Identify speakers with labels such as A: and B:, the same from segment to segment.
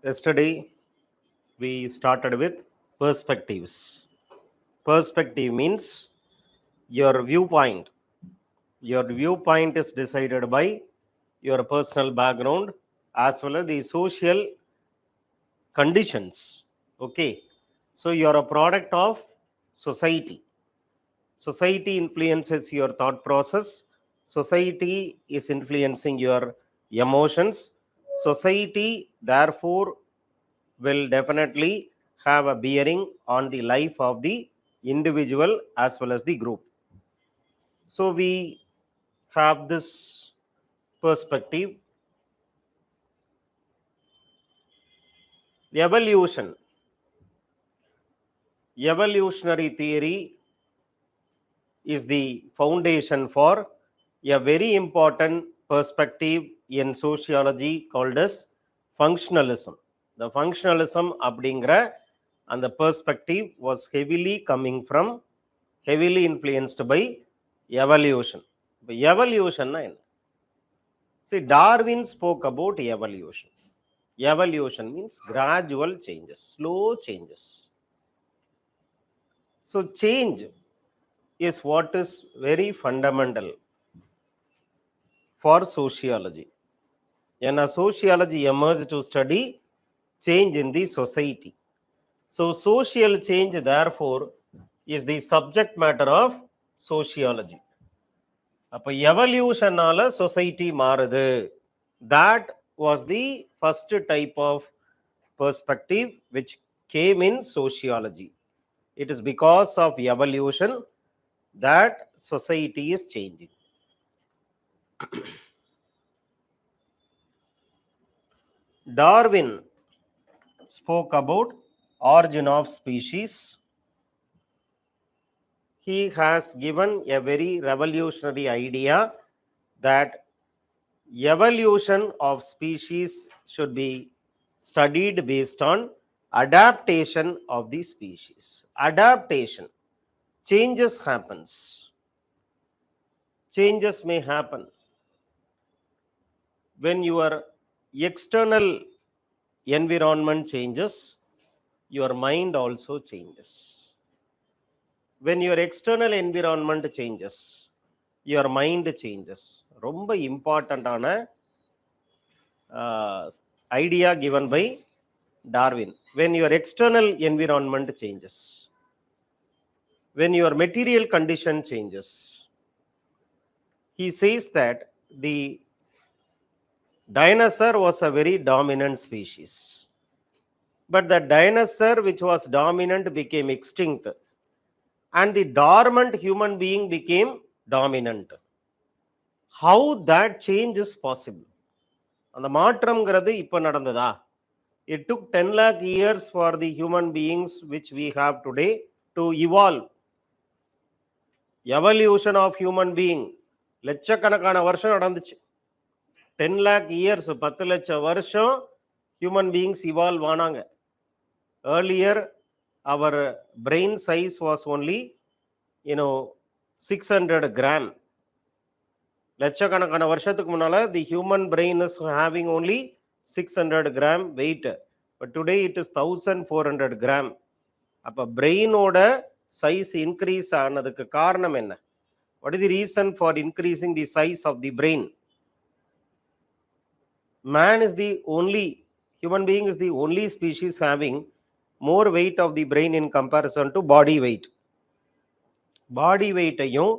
A: Yesterday, we started with perspectives. Perspective means your viewpoint. Your viewpoint is decided by your personal background as well as the social conditions. Okay. So, you are a product of society. Society influences your thought process. Society is influencing your emotions. Society, therefore, will definitely have a bearing on the life of the individual as well as the group. So we have this perspective. Evolution. Evolutionary theory is the foundation for a very important perspective in sociology called as functionalism. The functionalism அப்படிங்கிற அந்த perspective was heavily influenced by evolution. Evolution na enna? See, Darwin spoke about evolution. Evolution means gradual changes, slow changes. So change is what is very fundamental for sociology. And a sociology emerged to study change in the society. So social change, therefore, is the subject matter of sociology. அப்போ எவல்யூஷனால society மாறுது. That was the first type of perspective which came in sociology. It is because of evolution that society is changing. Darwin spoke about origin of species. He has given a very revolutionary idea that evolution of species should be studied based on adaptation of the species. Adaptation. Changes happens. Changes may happen when your external environment changes, your mind also changes. When your external environment changes, your mind changes. ரொம்ப இம்பார்ட்டண்டான idea given by Darwin. When your external environment changes, when your material condition changes, he says that the dinosaur was a very dominant species, but the dinosaur which was dominant became extinct and the dormant human being became dominant. How that change is possible? அந்த மாற்றம்ங்கிறது இப்போ நடந்ததா? It took 10 lakh years for the human beings which we have today to evolve. Evolution of human being லட்சக்கணக்கான வருஷம் நடந்துச்சு. 10 lakh years, 10 லட்சம் வருஷம் human beings evolve ஆனாங்க. Earlier, our brain size was only 600 gram. லட்சக்கணக்கான வருஷத்துக்கு முன்னால the human brain is having only 600 gram weight, but today it is 1400 gram. அப்ப பிரெயினோட சைஸ் இன்க்ரீஸ் ஆனதுக்கு காரணம் என்ன? What is the reason for increasing the size of the brain? Man is the only human being is the only species having more weight of the brain in comparison to body weight. Body weight ஐயும்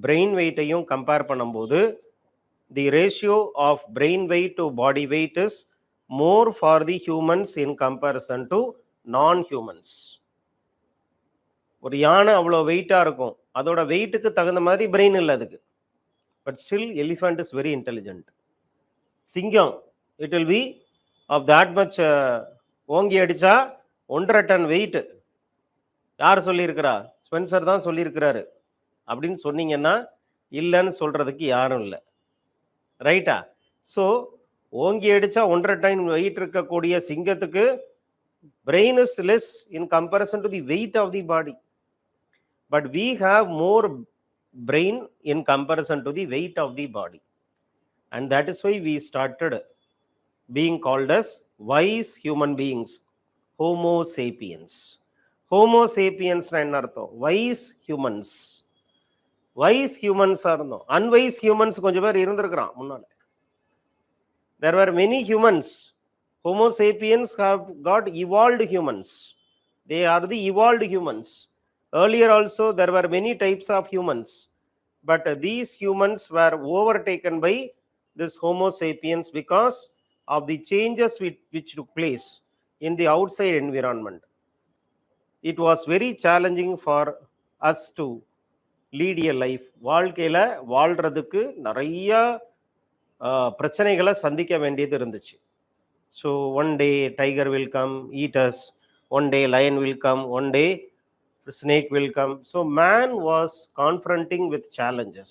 A: brain weight ஐயும் compare பண்ணும்போது the ratio of brain weight to body weight is more for the humans in comparison to non-humans. ஒரு யானை அவ்வளோ வெயிட்டாக இருக்கும், அதோட வெயிட்டுக்கு தகுந்த மாதிரி பிரெயின் இல்லை அதுக்கு. But still elephant is very intelligent. சிங்கம், it will be of that much, ஓங்கி அடிச்சா 1.5 டன் வெயிட். யார் சொல்லியிருக்கிறா? ஸ்பென்சர் தான் சொல்லியிருக்கிறாரு. அப்படின்னு சொன்னீங்கன்னா இல்லைன்னு சொல்றதுக்கு யாரும் இல்லை, ரைட்டா? ஸோ ஓங்கி அடிச்சா 1.5 டன் வெயிட் இருக்கக்கூடிய சிங்கத்துக்கு brain is less in comparison to the weight of the body, but we have more brain in comparison to the weight of the body, and that is why we started being called as wise human beings, Homo sapiens. Homo sapiens என்ன அர்த்தம்? Wise humans. Wise humans இருந்தோம். Unwise humans கொஞ்சம் பேர் இருந்திருக்கிறான் முன்னால. There were many humans. Homo sapiens have got evolved humans. They are the evolved humans. Earlier also there were many types of humans, but these humans were overtaken by this Homo sapiens because of the changes which took place in the outside environment. It was very challenging for us to lead a life. வாழ்க்கையில வாழ்றதுக்கு நிறைய பிரச்சனைகளை சந்திக்க வேண்டியது இருந்துச்சு. So one day tiger will come eat us, one day lion will come, one day snake will come. So man was confronting with challenges,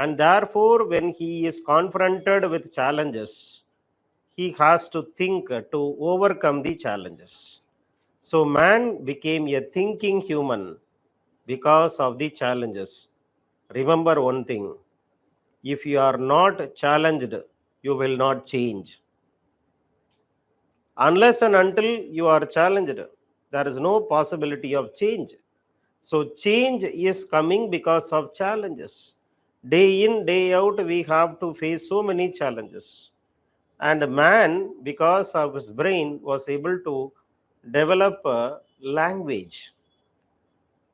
A: and therefore when he is confronted with challenges, he has to think to overcome the challenges. So man became a thinking human because of the challenges. Remember one thing, if you are not challenged, you will not change. Unless and until you are challenged, there is no possibility of change. So change is coming because of challenges. Day in, day out, we have to face so many challenges. And man, because of his brain, was able to develop a language.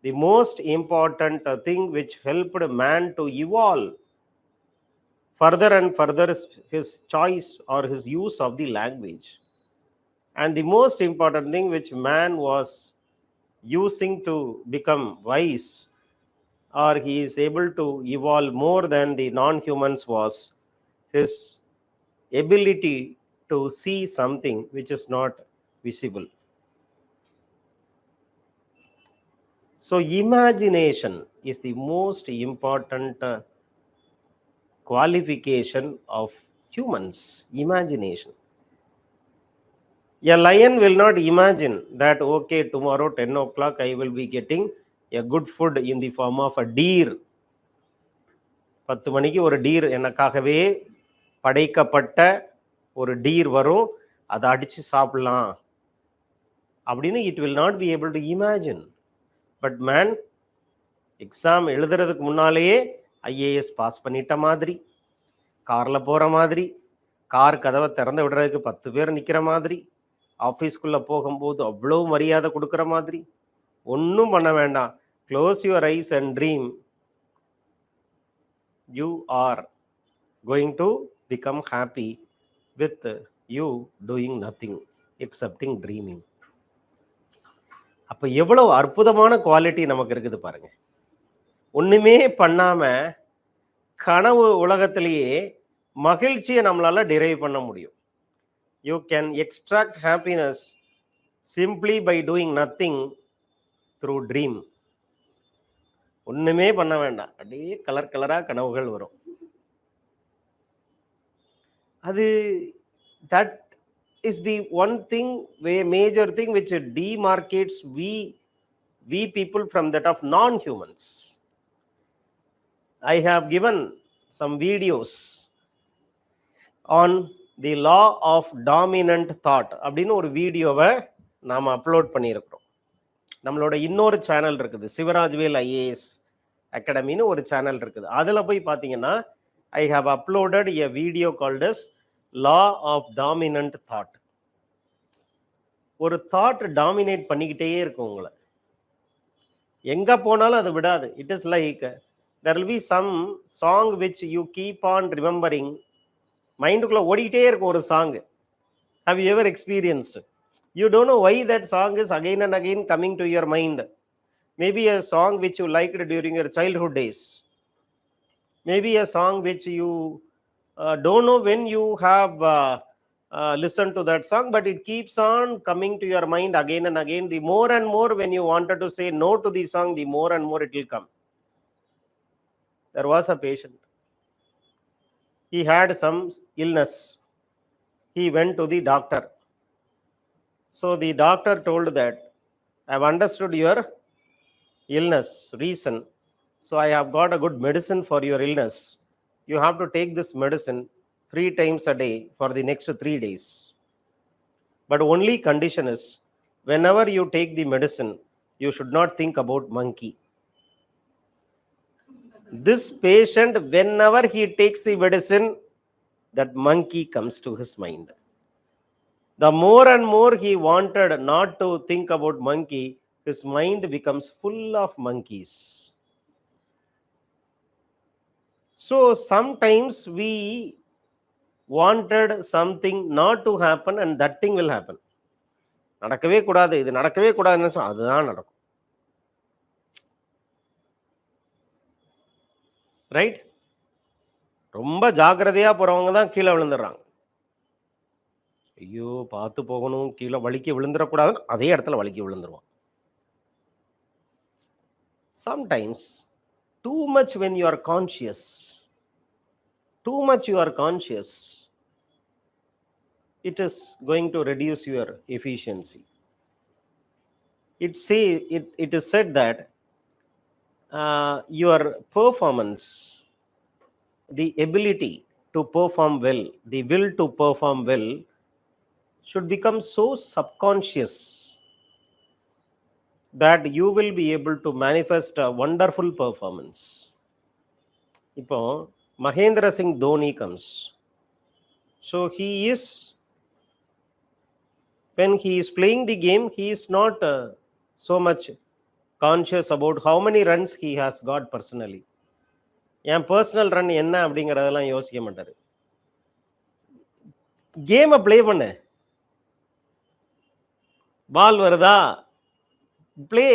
A: The most important thing which helped man to evolve further and further is his choice or his use of the language. And the most important thing which man was using to become wise, or he is able to evolve more than the non-humans, was his ability to see something which is not visible. So imagination is the most important qualification of humans. Imagination. A lion will not imagine that, okay, tomorrow 10 o'clock I will be getting a good food in the form of a deer. 10 மணிக்கு ஒரு deer எனக்காகவே படைக்கப்பட்ட ஒரு deer வரும், அதை அடிச்சு சாப்பிடலாம் அப்படின்னு it will not be able to imagine. But man, exam எழுதுறதுக்கு முன்னாலேயே ஐஏஎஸ் பாஸ் பண்ணிட்ட மாதிரி, காரில் போகிற மாதிரி, கார் கதவை திறந்து விடுறதுக்கு 10 பேர் நிற்கிற மாதிரி, ஆஃபீஸ்க்குள்ளே போகும்போது அவ்வளோ மரியாதை கொடுக்குற மாதிரி, ஒன்றும் பண்ண வேண்டாம், close your eyes and dream, you are going to become happy with you doing nothing accepting dreaming. அப்போ எவ்வளவு அற்புதமான குவாலிட்டி நமக்கு இருக்குது பாருங்க. ஒன்றுமே பண்ணாமல் கனவு உலகத்திலேயே மகிழ்ச்சியை நம்மளால டிரைவ் பண்ண முடியும். You can extract happiness simply by doing nothing through dream. ஒண்ணுமே பண்ண வேண்டாம், அப்படியே கலர் கலரா கனவுகள் வரும். அது that is the one thing, major thing which demarcates we people from that of non-humans. I have given some videos on the law of dominant thought அப்படின்னு ஒரு வீடியோவை நாம் அப்லோட் பண்ணியிருக்கிறோம். நம்மளோட இன்னொரு சேனல் இருக்குது, சிவராஜ்வேல் ஐஏஎஸ் அகாடமின்னு ஒரு சேனல் இருக்குது. அதில் போய் பார்த்தீங்கன்னா I have uploaded a video called as law of dominant thought. ஒரு தாட் டாமினேட் பண்ணிக்கிட்டே இருக்கும் உங்களை, எங்கே போனாலும் அது விடாது. It is like there will be some song which you keep on remembering. மைண்டுக்குள்ள ஓடிக்கிட்டே இருக்கும் ஒரு song. Have you ever experienced? You don't know why that song is again and again coming to your mind. Maybe a song which you liked during your childhood days. Maybe a song which you don't know when you have listened to that song, but it keeps on coming to your mind again and again. The more and more when you wanted to say no to the song, the more and more it will come. There was a patient. He had some illness. He went to the doctor. So the doctor told that, I have understood your illness reason. So I have got a good medicine for your illness. You have to take this medicine 3 times a day for the next 3 days. But only condition is, whenever you take the medicine, you should not think about monkey. This patient, whenever he takes the medicine, that monkey comes to his mind. The more and more he wanted not to think about monkey, his mind becomes full of monkeys. So sometimes we wanted something not to happen, and that thing will happen. நடக்கவே கூடாது, இது நடக்கவே கூடாதுன்னு அதுதான் நடக்கும். Right? ரொம்ப ஜாக்கிரதையா போறவங்க தான் கீழே விழுந்துடுறாங்க. ஐயோ பார்த்து போகணும், கீழே வலிக்கு விழுந்துடக்கூடாதுன்னு அதே இடத்துல வலிக்கு விழுந்துருவான். Sometimes too much when you are conscious, too much you are conscious, it is going to reduce your efficiency. It is said that your performance, the ability to perform well, the will to perform well, should become so subconscious that you will be able to manifest a wonderful performance. இப்போ Mahendra Singh Dhoni comes. So when he is playing the game, he is not so much conscious about how many runs he has got personally. N personal run என்ன அப்படிங்கிறதெல்லாம் யோசிக்க மாட்டாரு. கேமை play பண்ண, பால் வருதா, play.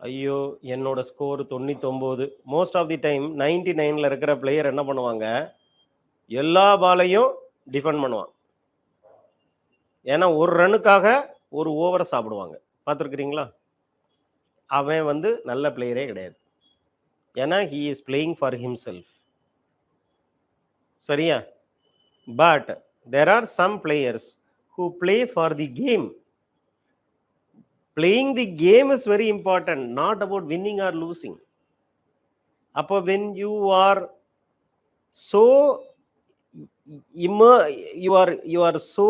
A: ஐயோ என்னோட score 99. Most of the time 99ல இருக்கிற பிளேயர் என்ன பண்ணுவாங்க, எல்லா பாலையும் டிஃபெண்ட் பண்ணுவான். ஏன்னா ஒரு ரன்னுக்காக ஒரு ஓவரை சாப்பிடுவாங்க. பார்த்துருக்கிறீங்களா? அவன் நல்ல பிளேயரே கிடையாது. ஏன்னா he is playing for himself. சரியா? But there are some players who play for the game. Playing the game is very important, not about winning or losing. அப்போ when you are so you are so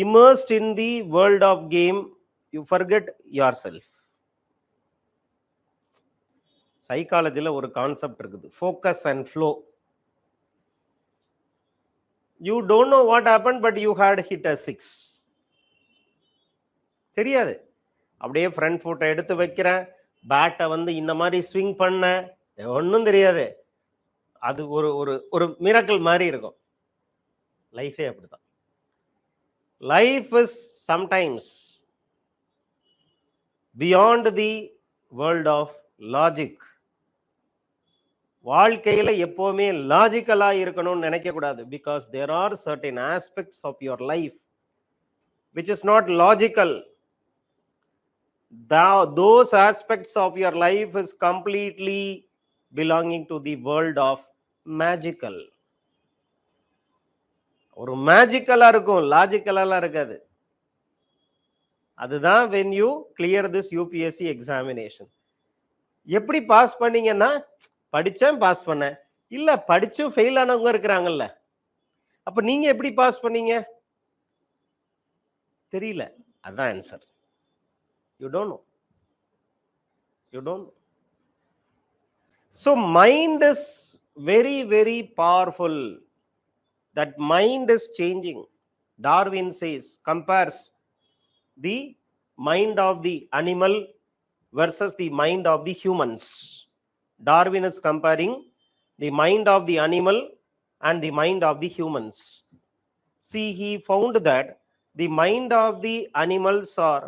A: immersed in the world of game, you forget yourself. சைக்காலஜில ஒரு concept இருக்குது, focus and flow. You don't know what happen, but you had hit a 6. தெரியாது. அப்படியே front ஃபுட்டை எடுத்து வைக்கிறேன், பேட்டை இந்த மாதிரி swing பண்ண, ஒன்றும் தெரியாது. அது ஒரு ஒரு ஒரு மிராக்கிள் மாதிரி இருக்கும். லைஃபே அப்படிதான். Life is sometimes beyond the world of logic. வாழ்க்கையில எப்பவுமே லாஜிக்கலா இருக்கணும்னு நினைக்க கூடாது. Because there are certain aspects of your life which is not logical. Those aspects of your life is completely belonging to the world of magical. ஒரு மேஜிக்கலா இருக்கும், லாஜிக்கலா இருக்காது. அதுதான் when you clear this UPSC examination. எப்படி pass பண்ணீங்கன்னா, படிச்சேன் pass பண்ணேன், இல்ல படிச்சும் fail ஆனவங்க இருக்கிறாங்கல்ல, அப்ப நீங்க எப்படி பாஸ் பண்ணீங்க தெரியல. அதான் answer. You don't no. You don't no. So mind is very very powerful. That mind is changing. Darwin says, compares the mind of the animal versus the mind of the humans. Darwin is comparing the mind of the animal and the mind of the humans. See, he found that the mind of the animals are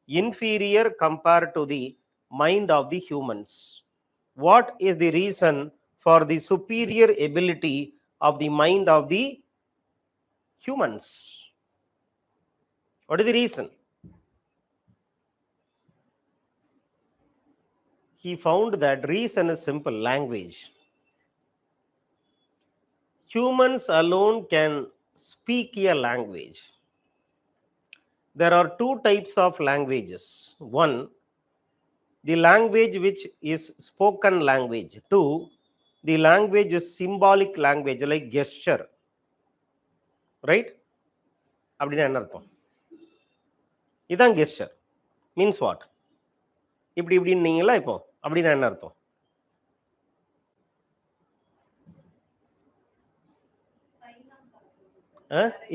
A: inferior compared to the mind of the humans. What is the reason for the superior ability of the mind of the humans? What is the reason? He found that reason is simple: language. Humans alone can speak a language. There are two types of languages. One, the language which is spoken language. Two, the language is symbolic language like gesture, right? அப்படின்னா என்ன அர்த்தம்? இதான் gesture means what? இப்படி இப்படின்னு நீங்களா இப்போ அப்படின்னா என்ன அர்த்தம்?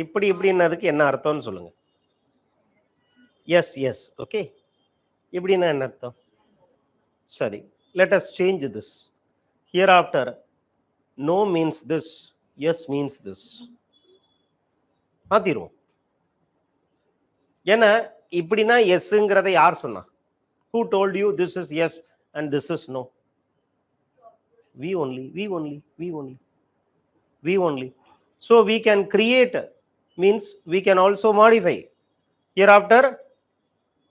A: இப்படி இப்படின்னதுக்கு என்ன அர்த்தம்னு சொல்லுங்க. Yes yes okay. இப்படின்னா என்ன அர்த்தம்? சரி, let us change this. Hereafter no means this, yes means this. மாத்திருவோம். ஏன்னா இப்படின்னா எஸ்ங்கிறத யார் சொன்னா? Who told you this is yes and this is no? We only, we only, we only, we only. So we can create means we can also modify. Hereafter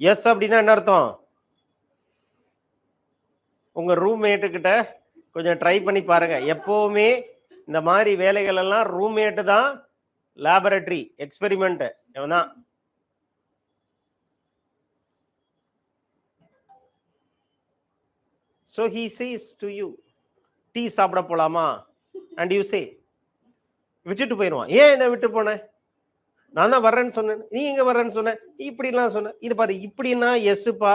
A: yes அப்படின்னா என்ன அர்த்தம்? உங்க roommate கிட்ட கொஞ்சம் ட்ரை பண்ணி பாருங்க. எப்பவுமே இந்த மாதிரி வேலைகள் எல்லாம் ரூம்மேட்டு தான் லேபரட்டரி எக்ஸ்பெரிமெண்ட் தான். So he says to you, tea சாப்பிட போலாமா? and you say, விட்டுட்டு போயிடுவான். ஏன் என்ன விட்டு போன? நான் தான் வர்றேன்னு சொன்னேன், நீ எங்க வர்றேன்னு சொன்ன, இப்படிலாம் சொன்ன. இது பாரு, இப்படின்னா எஸ்ப்பா,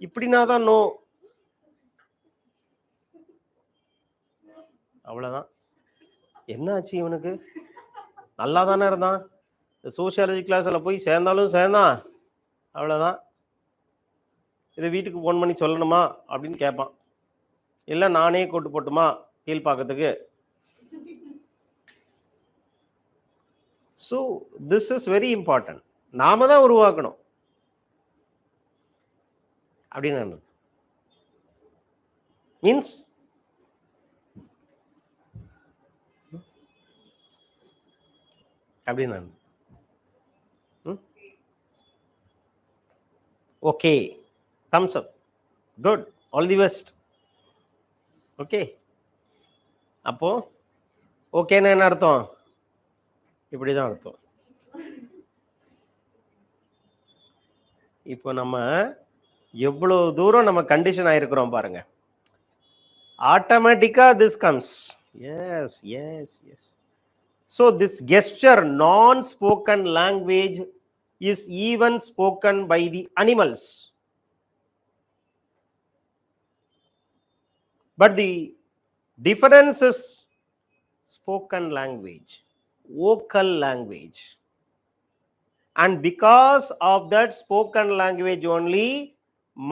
A: இப்படின்னா தான் நோ. அவ்வளவுதான். என்ன ஆச்சு இவனுக்கு? நல்லா தானே இருந்தான். இந்த சோசியாலஜி கிளாஸ்ல போய் சேர்ந்தாலும் சேர்ந்தான், அவ்வளவுதான். இதை வீட்டுக்கு ஃபோன் பண்ணி சொல்லணுமா அப்படின்னு கேட்பான். இல்லை நானே கூட்டு போட்டுமா கீழ்பாக்கத்துக்கு? So this is very important. நாம தான் உருவாக்கணும் அப்படின்னு மீன்ஸ் அப்படின்னு. Okay, thumbs up, good, all the best. Okay, அப்போ ஓகேன்னு என்ன அர்த்தம்? இப்படிதான் அர்த்தம். இப்போ நம்ம எவ்வளவு தூரம் நம்ம கண்டிஷன் ஆயிருக்கிறோம் பாருங்க. ஆட்டோமேட்டிக்கா this comes. Yes yes yes. So this gesture, non-spoken language, is even spoken by the animals. But the difference is spoken language, vocal language. And because of that spoken language only,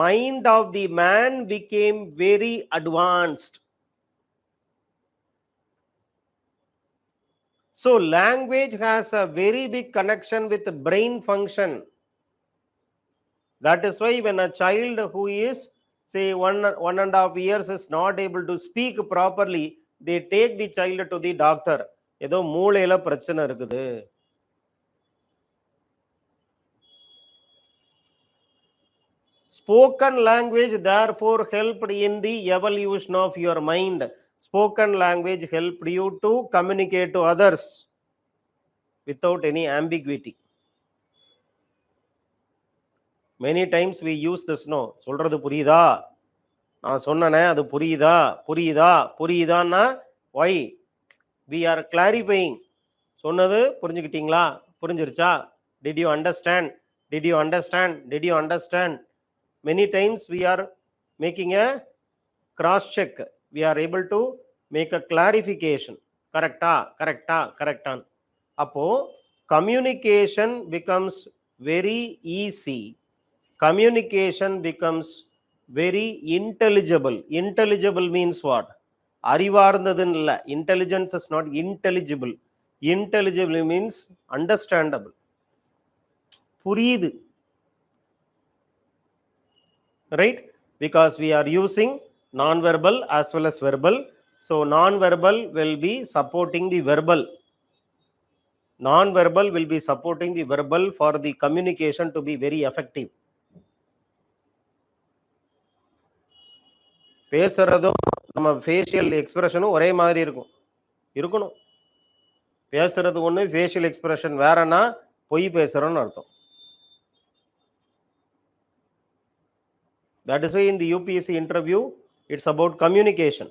A: mind of the man became very advanced. So language has a very big connection with the brain function. That is why when a child who is say 1.5 years is not able to speak properly, they take the child to the doctor. ஏதோ மூளையில பிரச்சனை இருக்குது. Spoken language therefore helped in the evolution of your mind. Spoken language helped you to communicate to others without any ambiguity. Many times we use this no. சொல்றது புரியுதா? நான் சொன்னனே அது புரியுதா? புரியுதா? புரியுதான்னா why? We are clarifying. சொன்னது புரிஞ்சுக்கிட்டீங்களா? புரிஞ்சிருச்சா? Did you understand? Did you understand? Did you understand? Many times we are making a cross check. We are able to make a clarification. Correcta? Correcta? Correcta? அப்போ communication becomes very easy. Communication becomes very intelligible. Intelligible means what? அறிவார்ந்ததுன்னு இல்லை. Intelligence is not intelligible. Intelligible means understandable. புரியுது. Right? Because we are using non-verbal as well as verbal. So non-verbal will be supporting the verbal. Non-verbal will be supporting the verbal for the communication to be very effective. பேசுறதும் நம்ம facial எக்ஸ்பிரஷனும் ஒரே மாதிரி இருக்கணும். பேசுறது ஒன்று, facial expression வேறனா பொய் பேசுறோம்னு அர்த்தம். That is why in the UPSC interview, it's about communication.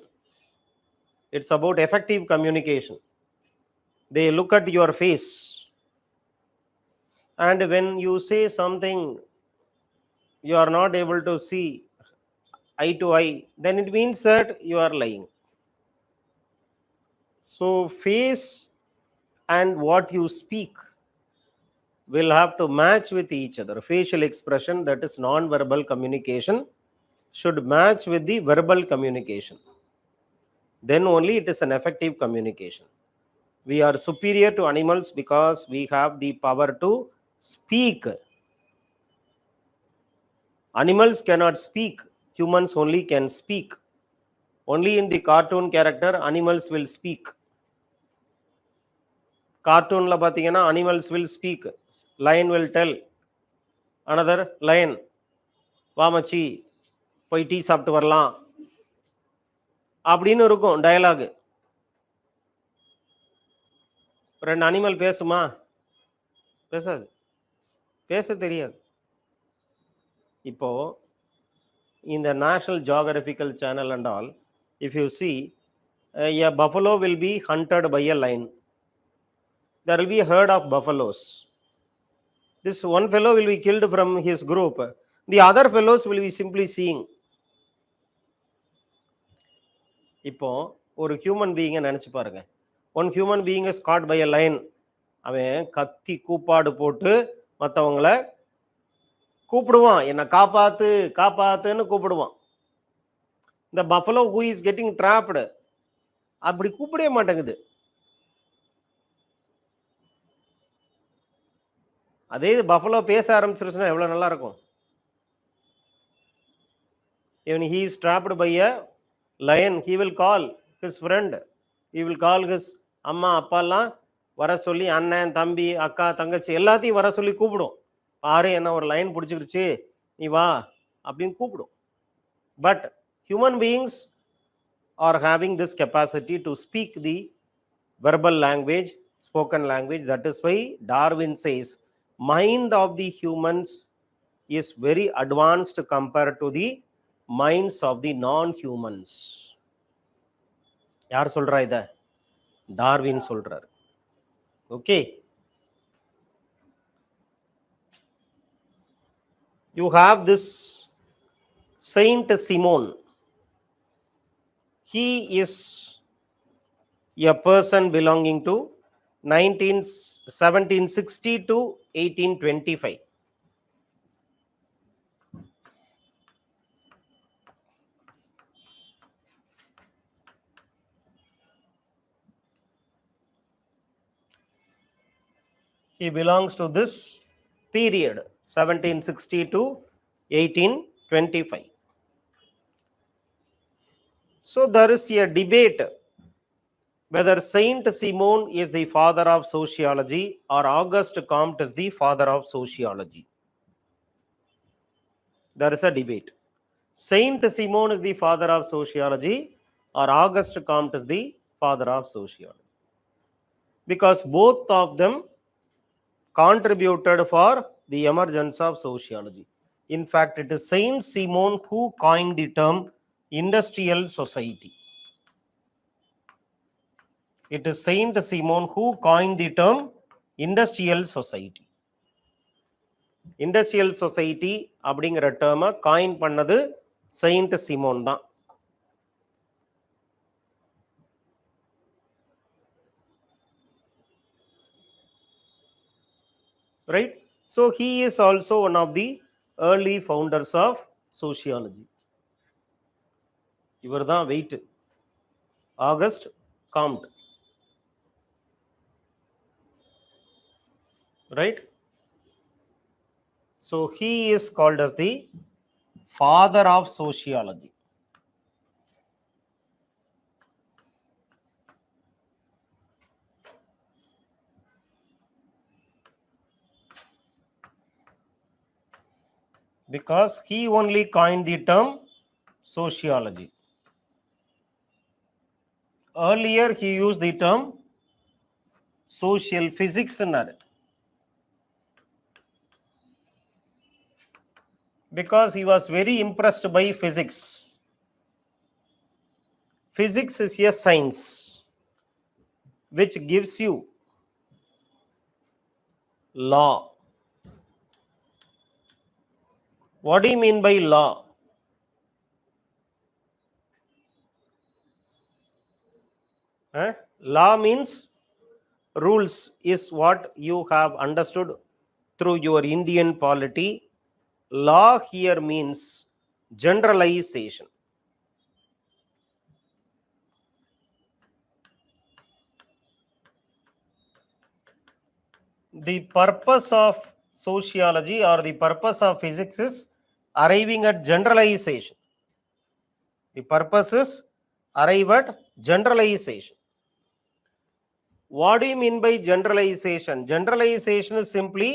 A: It's about effective communication. They look at your face, and when you say something you are not able to see eye to eye, then it means that you are lying. So face and what you speak will have to match with each other. Facial expression, that is non-verbal communication, should match with the verbal communication. Then only it is an effective communication. We are superior to animals because we have the power to speak. Animals cannot speak, humans only can speak. Only in the cartoon character animals will speak. Cartoon la pathina animals will speak. Lion will tell another lion, வாமச்சி போய் tea சாப்பிட்டு வரலாம் அப்படின்னு இருக்கும் dialogue. ரெண்டு animal பேசுமா? பேசாது, பேச தெரியாது. இப்போ இந்த national geographical channel and all, if you see, a buffalo will be hunted by a lion. There will be a herd of buffaloes. This one fellow will be killed from his group. The other fellows will be simply seeing. இப்போ ஒரு human பீயிங்கை நினச்சி பாருங்க. One human being is caught by a line. அவன் கத்தி கூப்பாடு போட்டு மற்றவங்களை கூப்பிடுவான், என்னை காப்பாத்து காப்பாத்துன்னு கூப்பிடுவான். இந்த buffalo who is getting dropped அப்படி கூப்பிடவே மாட்டேங்குது. அதே இது பஃபலோ பேச ஆரம்பிச்சிருச்சுன்னா எவ்வளோ நல்லா இருக்கும். When he is trapped by a lion, he will call his friend, he will call his அம்மா அப்பாலாம் வர சொல்லி, அண்ணன் தம்பி அக்கா தங்கச்சி எல்லாத்தையும் வர சொல்லி கூப்பிடும். பாரு என்ன ஒரு லைன் பிடிச்சிருச்சு, நீ வா அப்படின்னு கூப்பிடும். But human beings are having this capacity to speak the verbal language, spoken language. That is why Darwin says mind of the humans is very advanced compared to the minds of the non-humans. யார் சொல்றா இத? Darwin சொல்றார். Okay, you have this Saint Simon. He is a person belonging to 1760 to 1825. He belongs to this period, 1760 to 1825. So there is a debate whether Saint Simon is the father of sociology or Auguste Comte is the father of sociology. There is a debate. Saint Simon is the father of sociology or Auguste Comte is the father of sociology, because both of them contributed for the emergence of sociology. In fact, it is Saint Simon who coined the term industrial society. It is Saint Simon who coined the term industrial society. Industrial society அப்படிங்கிற டேர்மை coin பண்ணது Saint Simone தான். Right? So he is also one of the early founders of sociology. இவர் தான் wait, Auguste Comte. Right? So he is called as the father of sociology. Because he only coined the term sociology. Earlier he used the term social physics ன்னாரு. Because he was very impressed by physics. physics is a science which gives you law. What do you mean by law? Law means rules, is what you have understood through your Indian polity. Law here means generalization. The purpose of sociology or the purpose of physics is arriving at generalization. The purpose is arrive at generalization. What do you mean by generalization? Generalization is simply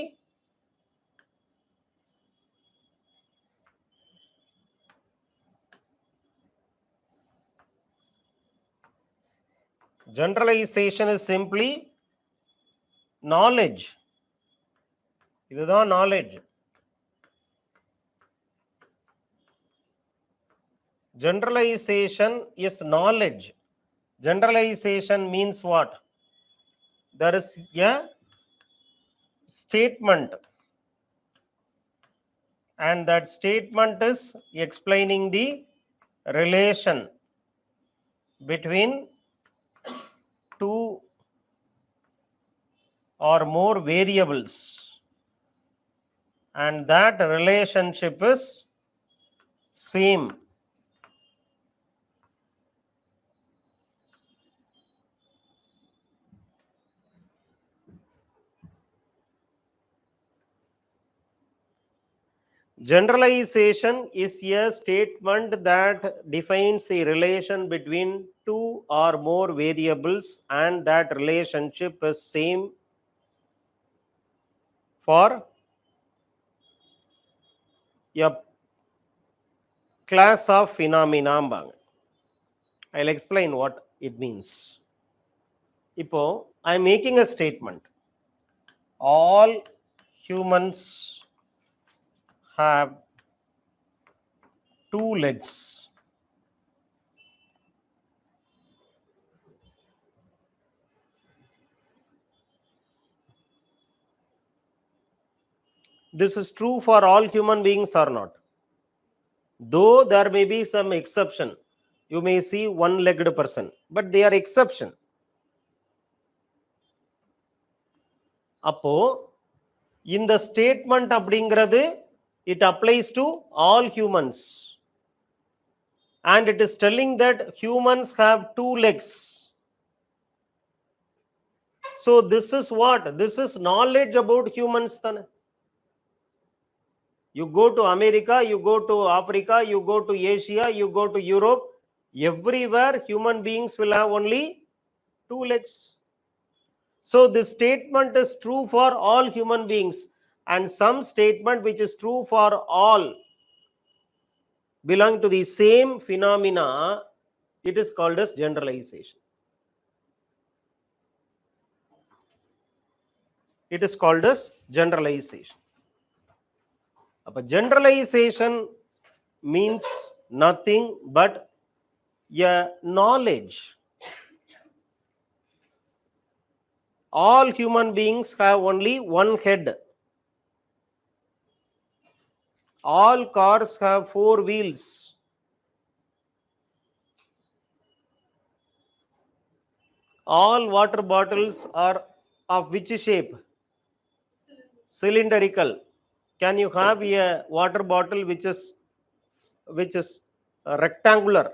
A: knowledge. இதுதான் knowledge. Generalization is knowledge. Generalization means what? There is a statement, and that statement is explaining the relation between two or more variables, and that relationship is same. Generalization is a statement that defines the relation between two or more variables, and that relationship is same for a class of phenomena. I'll explain what it means. Ipo, I'm making a statement. All humans have two legs. This is true for all human beings or not? Though there may be some exception. You may see one-legged person, but they are exception. அப்போ இந்த statement அப்படிங்கிறது it applies to all humans, and it is telling that humans have two legs. So this is what? This is knowledge about humans. You go to America, you go to Africa, you go to Asia, you go to Europe, everywhere human beings will have only two legs. So this statement is true for all human beings, and some statement which is true for all belong to the same phenomena, it is called as generalization. It is called as generalization. Generalization means nothing but a knowledge. All human beings have only one head. All cars have four wheels. All water bottles are of which shape? Cylindrical. Can you have a water bottle which is rectangular?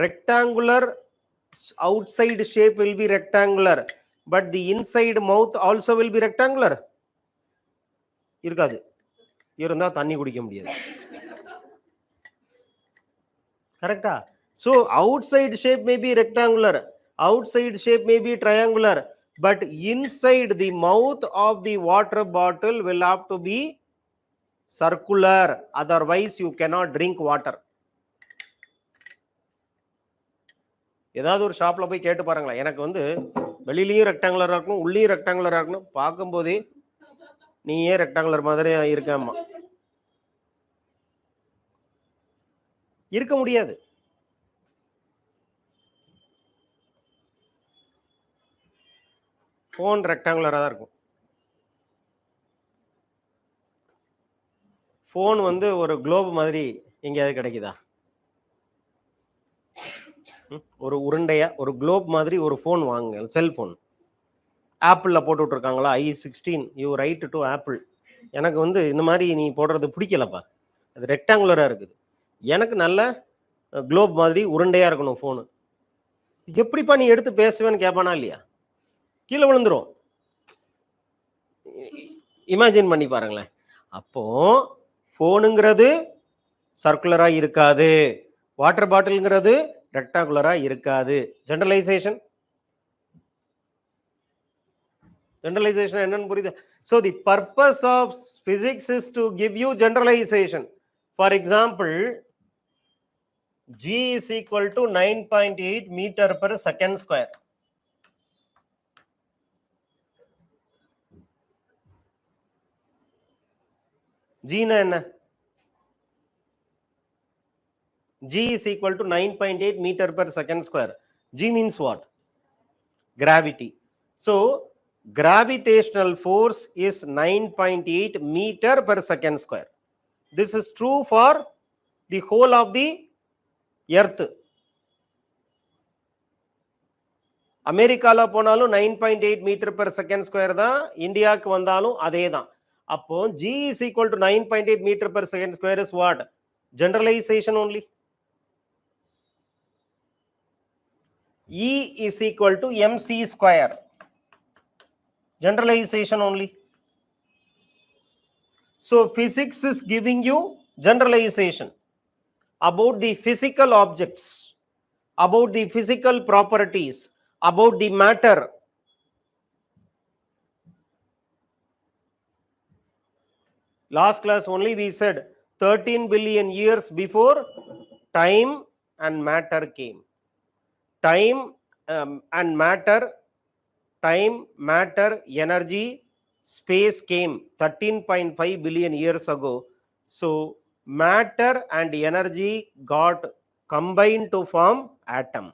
A: Rectangular outside shape will be rectangular, but the inside mouth also will be rectangular. இருக்காது. இருந்தா தண்ணி குடிக்க முடியாது. கரெக்ட்டா? So outside shape may be rectangular, outside shape may be triangular, but inside the mouth of the water bottle will have to be circular, otherwise you cannot drink water. ஏதாவது ஒரு ஷாப்ல போய் கேட்டு பாருங்களேன், எனக்கு வந்து வெளியிலயும் ரெக்டாங்குலரா இருக்கணும், உள்ளேயும் ரெக்டாங்குலரா இருக்கணும், பார்க்கும்போதே நீ ஏன் ரெக்டாங்குலர் மாதிரி இருக்கேம்மா. இருக்க முடியாது. ஃபோன் ரெக்டாங்குலரா தான் இருக்கும். ஃபோன் வந்து ஒரு குளோப் மாதிரி எங்கேயாவது கிடைக்குதா? ஒரு உருண்டையா ஒரு குளோப் மாதிரி ஒரு ஃபோன் வாங்குங்க, செல்போன். ஆப்பிளில் போட்டு விட்ருக்காங்களா, i16 you right to apple. எனக்கு வந்து இந்த மாதிரி நீ போடுறது பிடிக்கலப்பா, அது ரெக்டாங்குலராக இருக்குது, எனக்கு நல்ல குளோப் மாதிரி உருண்டையாக இருக்கணும் ஃபோனு. எப்படிப்பா நீ எடுத்து பேசுவேன்னு கேட்பானா இல்லையா? கீழே விழுந்துரும். இமேஜின் பண்ணி பாருங்களேன். அப்போ ஃபோனுங்கிறது சர்க்குலராக இருக்காது, வாட்டர் பாட்டில்ங்கிறது ரெக்டாங்குலராக இருக்காது. ஜெனரலைசேஷன் என்னன்னு புரியுது? So the purpose of physics is to give you generalization. For example, G is equal to 9.8 meter per second square. G na enna? G is equal to 9.8 meter per second square. G means what? Gravity. So gravitational force is 9.8 meter per second square. This is true for the whole of the earth. அமெரிக்கால போனாலும் 9.8 metre per second square தான், இந்தியாவுக்கு வந்தாலும் அதே தான். அப்போ G is equal to 9.8 meter per second square is what? Generalization only. E is equal to mc square. Generalization only. So physics is giving you generalization about the physical objects, about the physical properties, about the matter. Last class only we said 13 billion years before time and matter came. Time and matter, time, matter, energy, space came 13.5 billion years ago. So matter and energy got combined to form atom.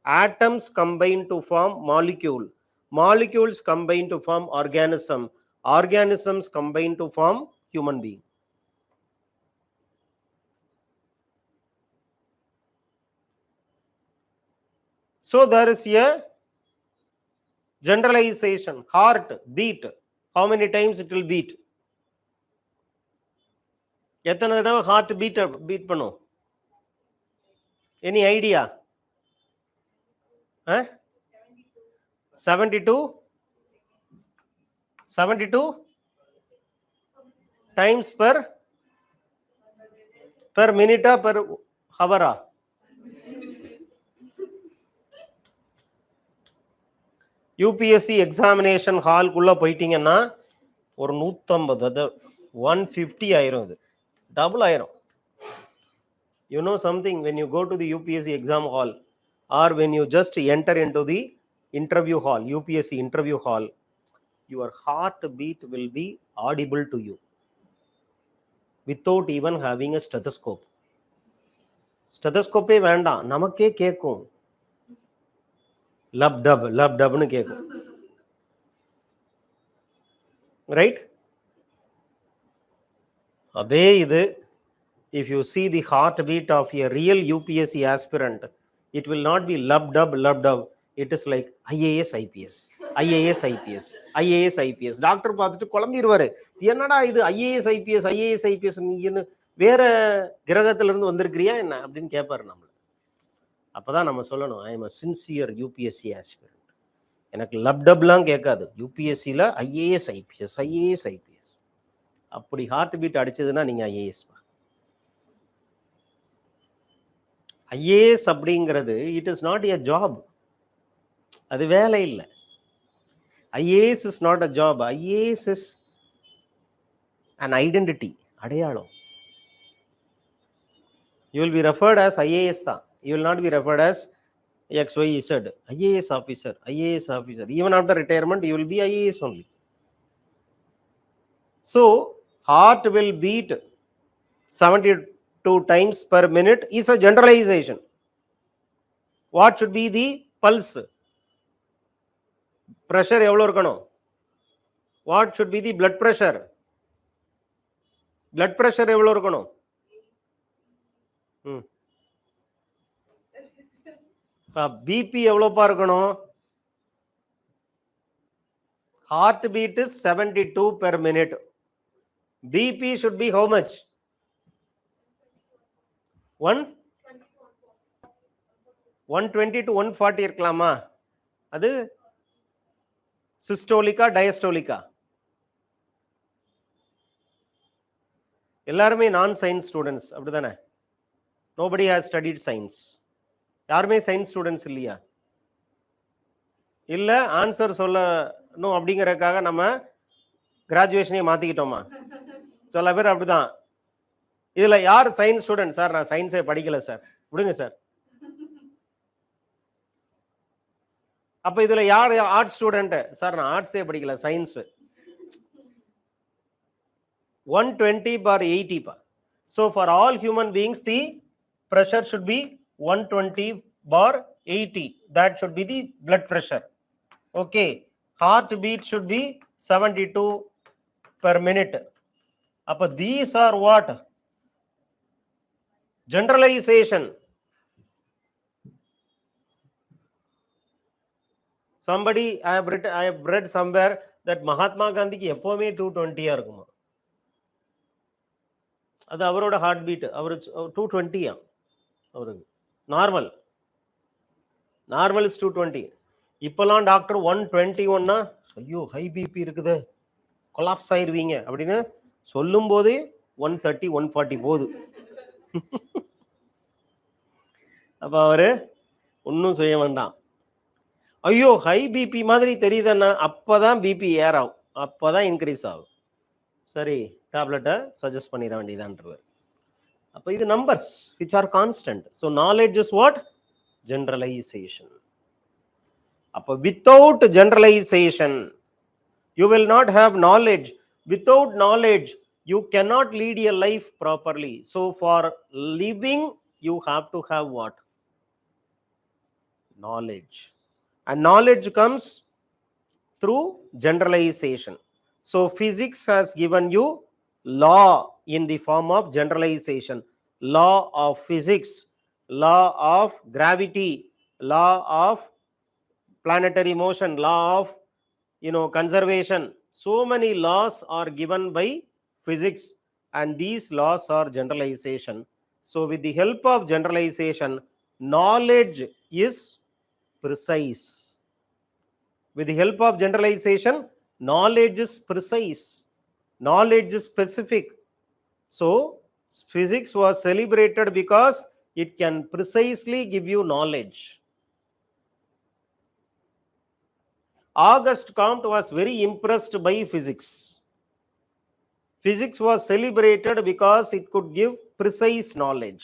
A: Atoms combine to form molecule. Molecules combine to form organism. Organisms combine to form human being. So there is a generalization. Heart beat, how many times it will beat? எத்தனை தடவை heart beat பண்ணும்? Any idea? 72 times per minute per hour. UPSC examination hall குள்ள போயிட்டீங்கன்னா ஒரு 150 150 ஆயிரும், இது double ஆயிரும். You know something, when you go to the UPSC exam hall or when you just enter into the interview hall, UPSC interview hall, your heartbeat will be audible to you without even having a stethoscope. Stethoscope வேண்டாம், நமக்கே கேட்கும், லப் டப்னு கேட்கும். Right? அதே இது, if you see the heartbeat of a real UPSC aspirant, it will not be lub dub. It is like IAS IPS, IAS IPS, IAS IPS. Doctor பார்த்துட்டு குழம்பிடுவாரு, என்னடா இது IAS IPS IAS IPS, நீ வேற கிரகத்துல இருந்து வந்திருக்கிறியா என்ன அப்படின்னு கேட்பாரு நம்மள. அப்பதான் நம்ம சொல்லணும், I am a sincere UPSC aspirant. எனக்கு லப் டப்லாம் கேட்காது, யூபிஎஸ்சியில் IAS IPS IAS IPS. அப்படி ஹார்ட் பீட் அடிச்சதுன்னா நீங்க IAS. IAS அப்படிங்கிறது it is not a job, அது வேலை இல்லை. IAS is not a job. IAS is an identity, அடையாளம். You will be referred as IAS தான், you will not be referred as XYZ. IAS officer, IAS officer. Even after retirement you will be IAS only. So heart will beat 72 2 times per minute is a generalization. What should be the pulse? Pressure எவ்வளவு இருக்கணும்? What should be the blood pressure? Blood pressure எவ்வளவு இருக்கணும்? BP எவ்வளவுப்பா இருக்கணும்? Heart beat is 72 per minute. BP should be how much? 120 to 140 இருக்கலாமா? அது சிஸ்டோலிக்கா டயஸ்டோலிக்கா? எல்லாருமே நான் science students அப்படிதானே? Nobody has studied science. யாருமே சயின்ஸ் ஸ்டூடெண்ட்ஸ் இல்லையா? இல்ல ஆன்சர் சொல்லணும் அப்படிங்கறதுக்காக நம்ம கிராஜுவேஷனே மாத்திக்கிட்டோமா? சில பேர் அப்படிதான். இதுல யார் சயின்ஸ் ஸ்டூடெண்ட்? சார் நான் சயின்ஸே படிக்கல சார். விடுங்க சார். அப்ப இதுல யார் ஆர்ட்ஸ் ஸ்டூடெண்ட்? சார் நான் ஆர்ட்ஸே படிக்கல, science. 120/80 pa. So for all human beings the pressure should be 120/80. That should be the blood pressure. Okay, heart beat should be 72 per minute. Appa these are what? Generalization. Somebody I have read somewhere that Mahatma Gandhi ki எப்பவுமே 220 இருக்குமா? அது அவரோட heart beat. அவர் 220 அவருக்கு normal is 220. இப்பெல்லாம் doctor 121னா ஐயோ high BP இருக்குது, collapse ஆயிருவீங்க அப்படின்னு சொல்லும் போதே 130 140 போகுது. அப்ப அவரு ஒன்னும் செய்ய வேண்டாம். ஐயோ ஹை பிபி மாதிரி தெரியுதுன்னா அப்பதான் பிபி ஏர் ஆகும், அப்பதான் இன்க்ரீஸ் ஆகும். சரி டேப்லெட்டை சஜஸ்ட் பண்ணிட வேண்டியதான்றது. அப்போ இது numbers which are constant. So knowledge is what? Generalization. அப்போ without generalization you will not have knowledge. Without knowledge you cannot lead a life properly. So for living you have to have what? Knowledge. And knowledge comes through generalization. So physics has given you law in the form of generalization. Law of physics, law of gravity, law of planetary motion, law of conservation. So many laws are given by physics and these laws are generalization. So with the help of generalization knowledge is precise. With the help of generalization knowledge is precise, knowledge is specific. So physics was celebrated because it can precisely give you knowledge. Auguste Comte was very impressed by physics. Physics was celebrated because it could give precise knowledge.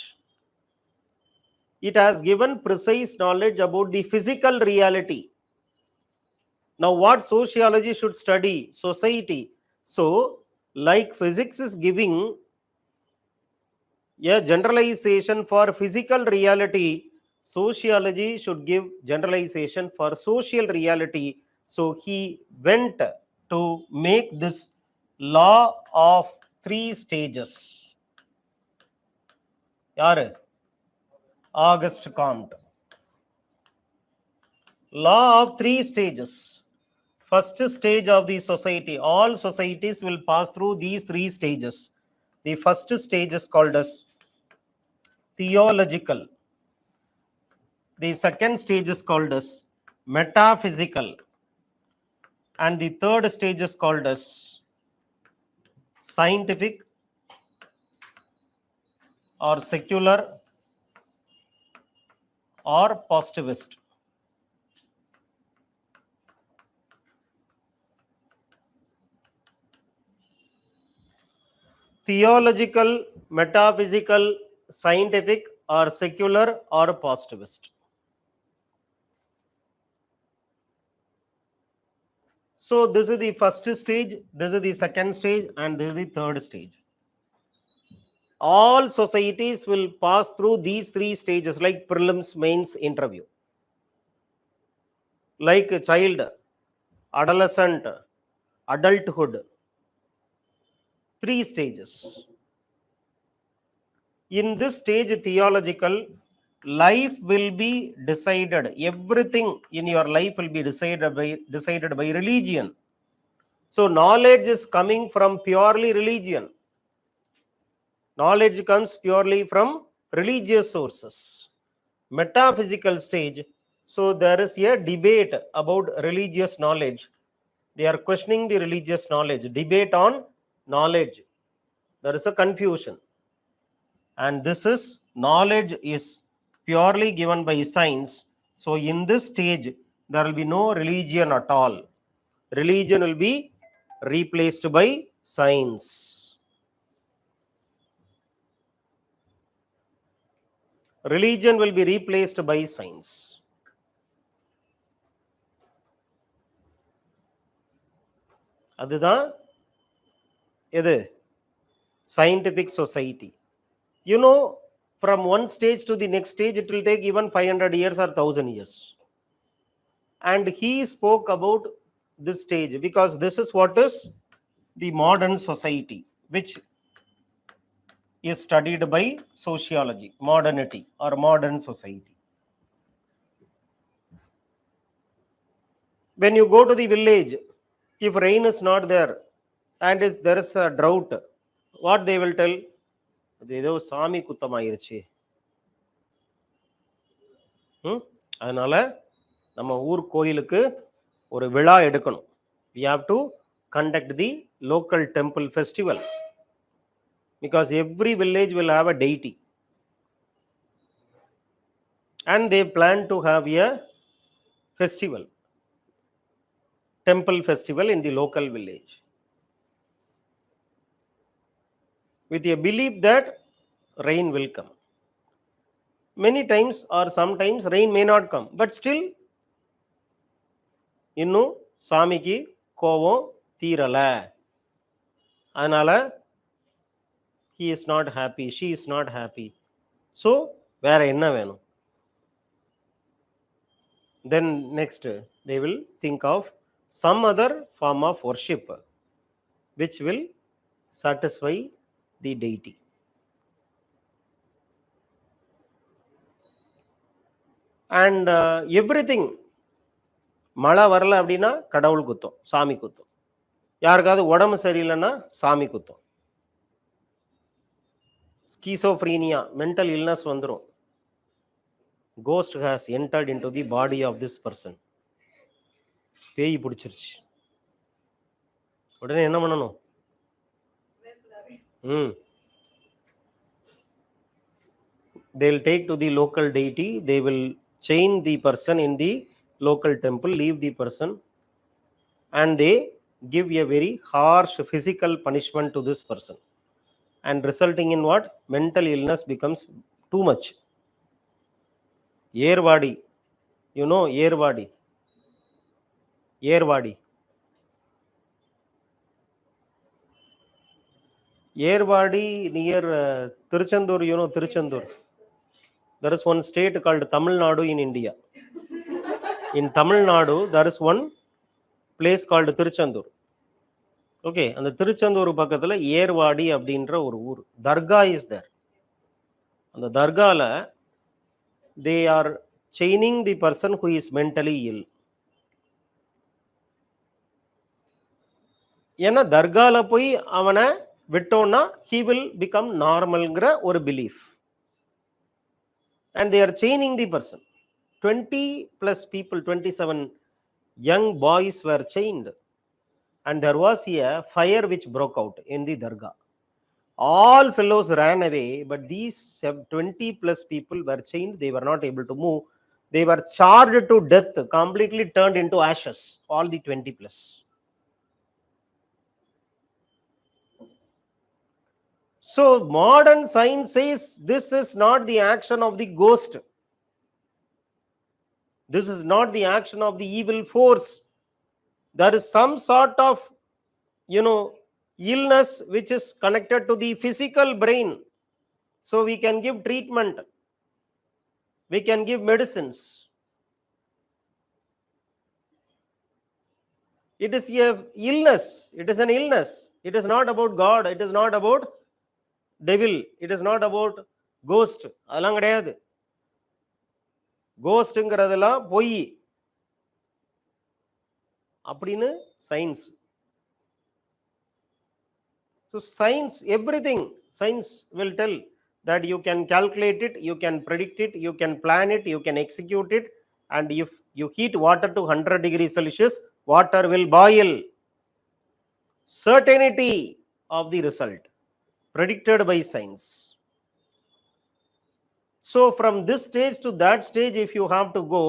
A: It has given precise knowledge about the physical reality. Now what sociology should study? Society. So like physics is giving a generalization for physical reality, sociology should give generalization for social reality. So he went to make this law of 3 stages. Yaar? Auguste Comte. Law of 3 stages. First stage of the society. All societies will pass through these 3 stages. The first stage is called as theological. The second stage is called as metaphysical. And the third stage is called as scientific or secular or positivist. Theological, metaphysical, scientific or secular or positivist. So this is the first stage, this is the second stage and this is the third stage. All societies will pass through these three stages, like prelims, mains, interview. Like a child, adolescent, adulthood, three stages. In this stage, theological, life will be decided. Everything in your life will be decided by religion. So knowledge is coming from purely religion. Knowledge comes purely from religious sources. Metaphysical stage, so there is a debate about religious knowledge. They are questioning the religious knowledge. Debate on knowledge. There is a confusion. And this is, knowledge is purely given by science. So in this stage, there will be no religion at all. Religion will be replaced by science. Religion will be replaced by science. அதுதான் எது? Scientific society. You know, from one stage to the next stage, it will take even 500 years or 1000 years. And he spoke about this stage because this is what is the modern society, which is studied by sociology, modernity or modern society. When you go to the village, if rain is not there and there is a drought, what they will tell? ஏதோ சாமி குத்தம் ஆயிருச்சு. அதனால நம்ம ஊர் கோயிலுக்கு ஒரு விழா எடுக்கணும். We have to conduct the local temple festival because every village will have a deity and they plan to have a festival, temple festival in the local village, with a belief that rain will come. Many times or sometimes rain may not come, but still இன்னும் சாமிக்கு கோபம் தீரல, அதனால he is not happy, she is not happy. So வேற என்ன வேணும்? Then next they will think of some other form of worship which will satisfy the deity. And everything, மழை வரல அப்படின்னா கடவுள் குத்தம், சாமி குத்தம். யாருக்காவது உடம்பு சரியில்லைன்னா சாமி குத்தம். ஸ்கீசோஃப்ரீனியா, மென்டல் இல்னஸ் வந்துடும். Ghost has entered into the body of this person. பேய் பிடிச்சிருச்சு. உடனே என்ன பண்ணணும்? They will take to the local deity. They will chain the person in the local temple, leave the person, and they give a very harsh physical punishment to this person, and resulting in what? Mental illness becomes too much. Yerwadi, you know Yerwadi? Yerwadi. Yerwadi near Tiruchendur, you know Tiruchendur. There is one state called Tamil Nadu in India. In Tamil Nadu, there is one place called Tiruchendur. Okay, and the Tiruchendur பக்கத்துல ஏர்வாடி அப்படின்ற ஒரு ஊர். Dargah is there. அந்த தர்கால they are chaining the person who is mentally ill. ஏன்னா தர்கால போய் அவனை விட்டோம்னா he will become normalங்கிற ஒரு belief. And they are chaining the person. 20 plus people, 27 young boys were chained, and there was a fire which broke out in the dargah. All fellows ran away, but these 20 plus people were chained. They were not able to move. They were charged to death, completely turned into ashes, all the 20 plus. So modern science says this is not the action of the ghost. This is not the action of the evil force. There is some sort of, illness which is connected to the physical brain. So we can give treatment, we can give medicines. It is a illness, it is an illness. It is not about God, it is not about devil, it is not about ghost. அதெல்லாம் கிடையாது. கோஸ்ட்ங்கிறதெல்லாம் பொய் அப்படின்னு science. So science, everything science will tell that you can calculate it, you can predict it, you can plan it, you can execute it, and if you heat water to 100 degrees Celsius, water will boil. Certainty of the result predicted by science. So from this stage to that stage, if you have to go,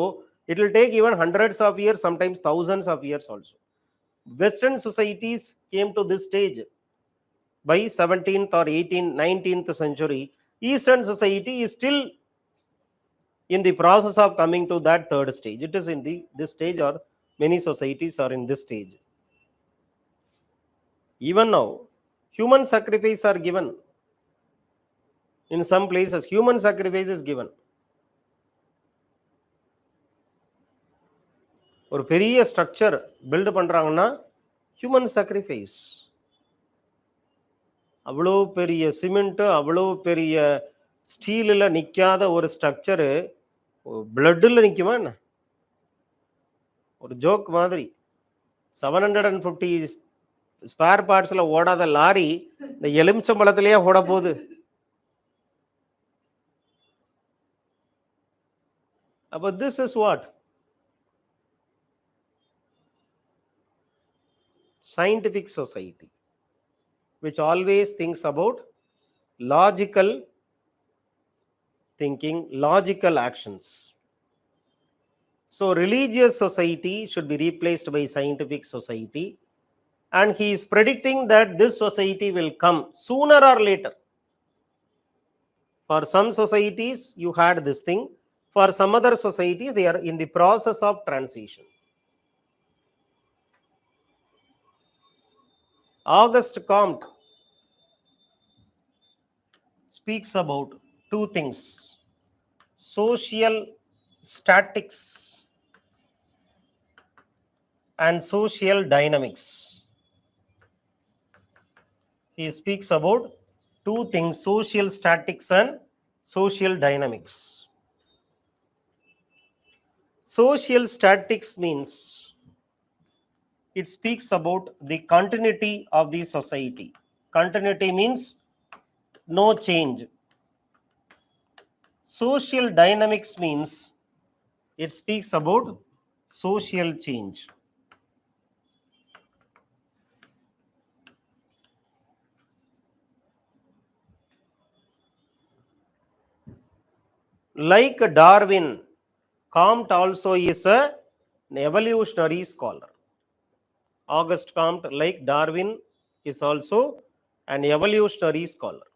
A: it will take even hundreds of years, sometimes thousands of years also. Western societies came to this stage by 17th or 18th, 19th century. Eastern society is still in the process of coming to that third stage. It is in this stage, or many societies are in this stage. Even now, human sacrifice are given. In some places, human sacrifice is given. ஒரு பெரிய structure build பண்றாங்கன்னா human sacrifice. அவ்வளோ பெரிய cement, அவ்வளோ பெரிய ஸ்டீலில் நிற்காத ஒரு ஸ்ட்ரக்சரு பிளட்டில் நிற்குமா என்ன? ஒரு ஜோக் மாதிரி 750 ஸ்பேர் பார்ட்ஸில் ஓடாத லாரி இந்த எலுமிச்சம்பழத்திலேயே ஓட போகுது. அப்போ this is what scientific society, which always thinks about logical thinking, logical actions. So religious society should be replaced by scientific society, and he is predicting that this society will come sooner or later. For some societies you had this thing, for some other societies they are in the process of transition. Auguste Comte speaks about two things: social statics and social dynamics. He speaks about two things: social statics and social dynamics. Social statics means it speaks about the continuity of the society. Continuity means no change. Social dynamics means it speaks about social change. Like Darwin, Comte also is an evolutionary scholar. Auguste Comte, like Darwin, is also an evolutionary scholar.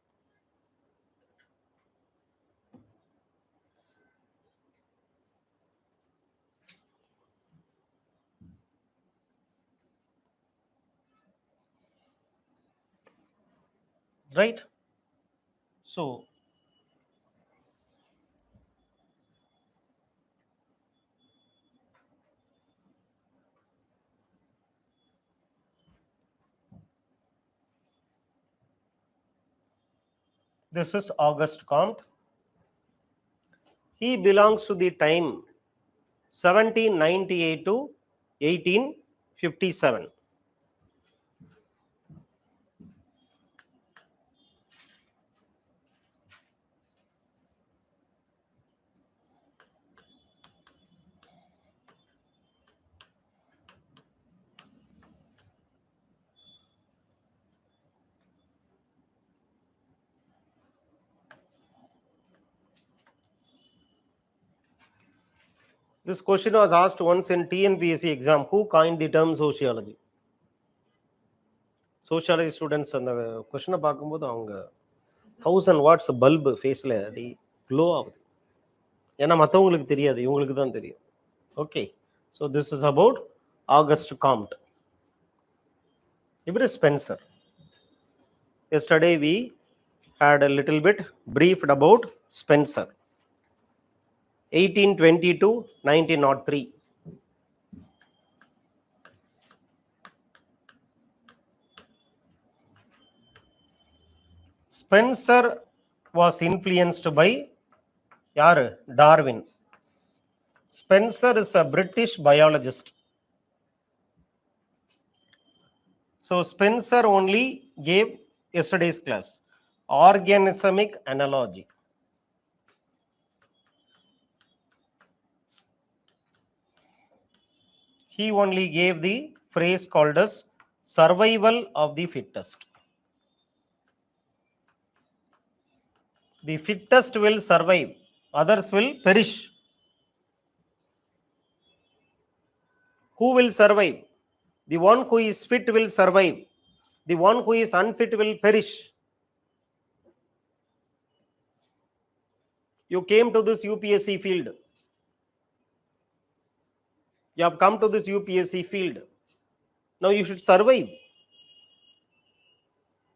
A: Right? So this is Auguste Comte. He belongs to the time 1798 to 1857. This question was asked once in TNPSC exam. Who coined the term sociology? Sociology students அந்த கொஸ்டினை பார்க்கும்போது அவங்க 1000 watts bulb ஃபேஸில் அப்படி glow ஆகுது. ஏன்னா மற்றவங்களுக்கு தெரியாது, இவங்களுக்கு தான் தெரியும். Okay, so this is about Auguste Comte. இவர் Spencer. Yesterday we had a little bit briefed about Spencer. 1820 to 1903. Spencer was influenced by Darwin. Spencer is a British biologist. So Spencer only gave yesterday's class, organismic analogy. He only gave the phrase called as survival of the fittest. The fittest will survive, others will perish. Who will survive? The one who is fit will survive. The one who is unfit will perish. You came to this UPSC field. You have come to this UPSC field. Now you should survive.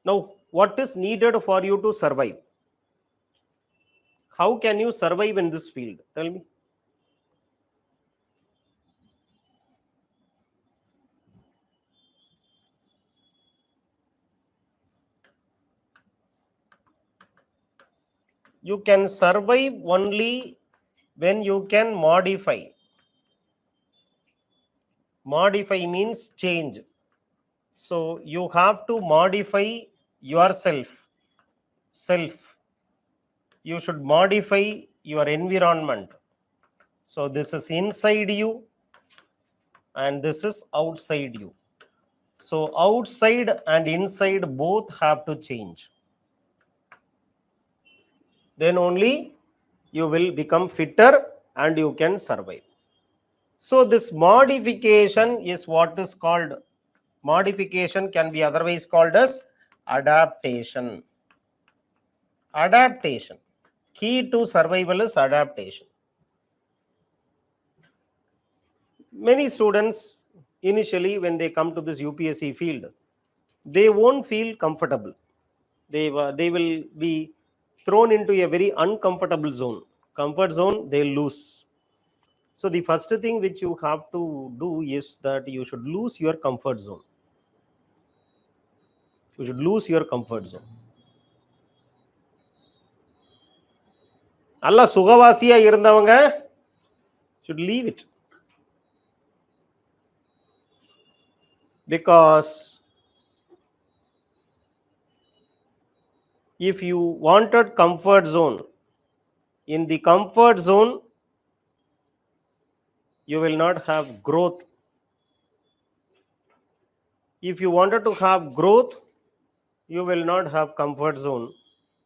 A: Now, what is needed for you to survive? How can you survive in this field? Tell me. You can survive only when you can modify. Modify means change. So you have to modify yourself. Self. You should modify your environment. So this is inside you and this is outside you. So outside and inside both have to change. Then only you will become fitter and you can survive. So this modification is what is called, modification can be otherwise called as adaptation. Adaptation. Key to survival is adaptation. Many students initially when they come to this UPSC field, they won't feel comfortable. They will be thrown into a very uncomfortable zone. Comfort zone, they lose. So the first thing which you have to do is that you should lose your comfort zone. You should lose your comfort zone. நல்லா சுகவாசியா இருந்தவங்க should leave it. Because if you wanted comfort zone, in the comfort zone, you will not have growth. If you wanted to have growth, you will not have comfort zone,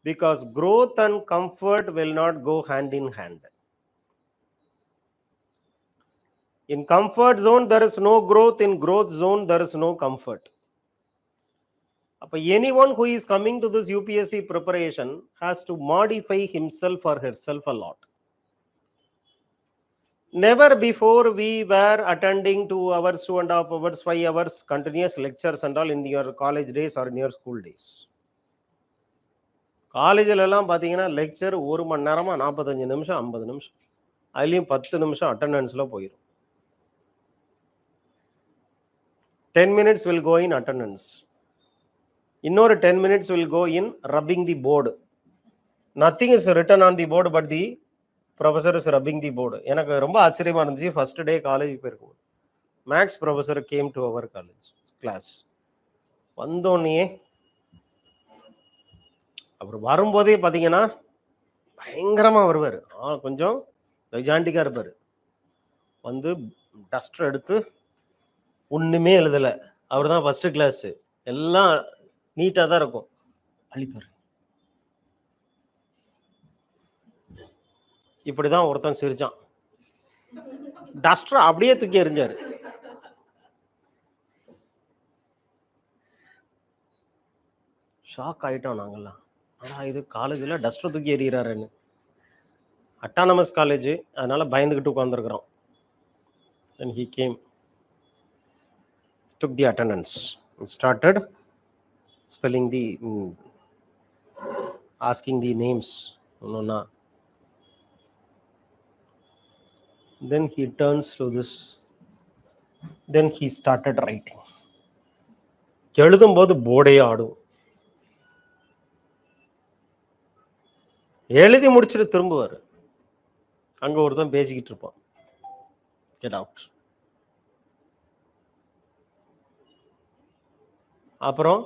A: because growth and comfort will not go hand in hand. In comfort zone, there is no growth. In growth zone, there is no comfort. Anyone who is coming to this UPSC preparation has to modify himself or herself a lot. Never before we were attending 2 hours, 2.5 hours, 5 hours continuous lectures and all in your college days or in your school days. காலேஜில் எல்லாம் பார்த்தீங்கன்னா lecture 1 மணி நேரமா 45 நிமிஷம் 50 நிமிஷம், அதுலேயும் 10 நிமிஷம் அட்டண்டன்ஸில் போயிடும். 10 minutes will go in attendance. இன்னொரு 10 minutes will go in rubbing the board. Nothing is written on the board but the professor is rubbing the board. எனக்கு ரொம்ப ஆச்சரியமா இருந்துச்சு. ஃபர்ஸ்ட் டே காலேஜ் போயிருக்கும், maths professor came to our college class. வந்தோடனே அவர் வரும்போதே பார்த்தீங்கன்னா பயங்கரமாக வருவார். கொஞ்சம் வைஜாண்டிக்காக இருப்பார். வந்து டஸ்டர் எடுத்து ஒன்றுமே எழுதலை, அவர் தான் ஃபஸ்ட்டு கிளாஸு, எல்லாம் நீட்டாக தான் இருக்கும், அழிப்பார். இப்படிதான் ஒருத்தன் சிரிச்சான். டஸ்டர் அப்படியே தூக்கி எறிஞ்சாரு. ஷாக் ஆயிட்டோம் நாங்கெல்லாம். ஆனால் இது காலேஜில் டஸ்டர் தூக்கி எறிகிறாருன்னு. அட்டானமஸ் காலேஜ், அதனால பயந்துக்கிட்டு உட்காந்துருக்குறோம். And he came, took the attendance and started spelling the asking the names. No. Then he turns to this. Then he started writing. எழுதும்போது போர்டே ஆடும். எழுதி முடிச்சுட்டு திரும்புவார். அங்க ஒருத்தன் பேசிக்கிட்டு இருப்பான். Get out. அப்புறம்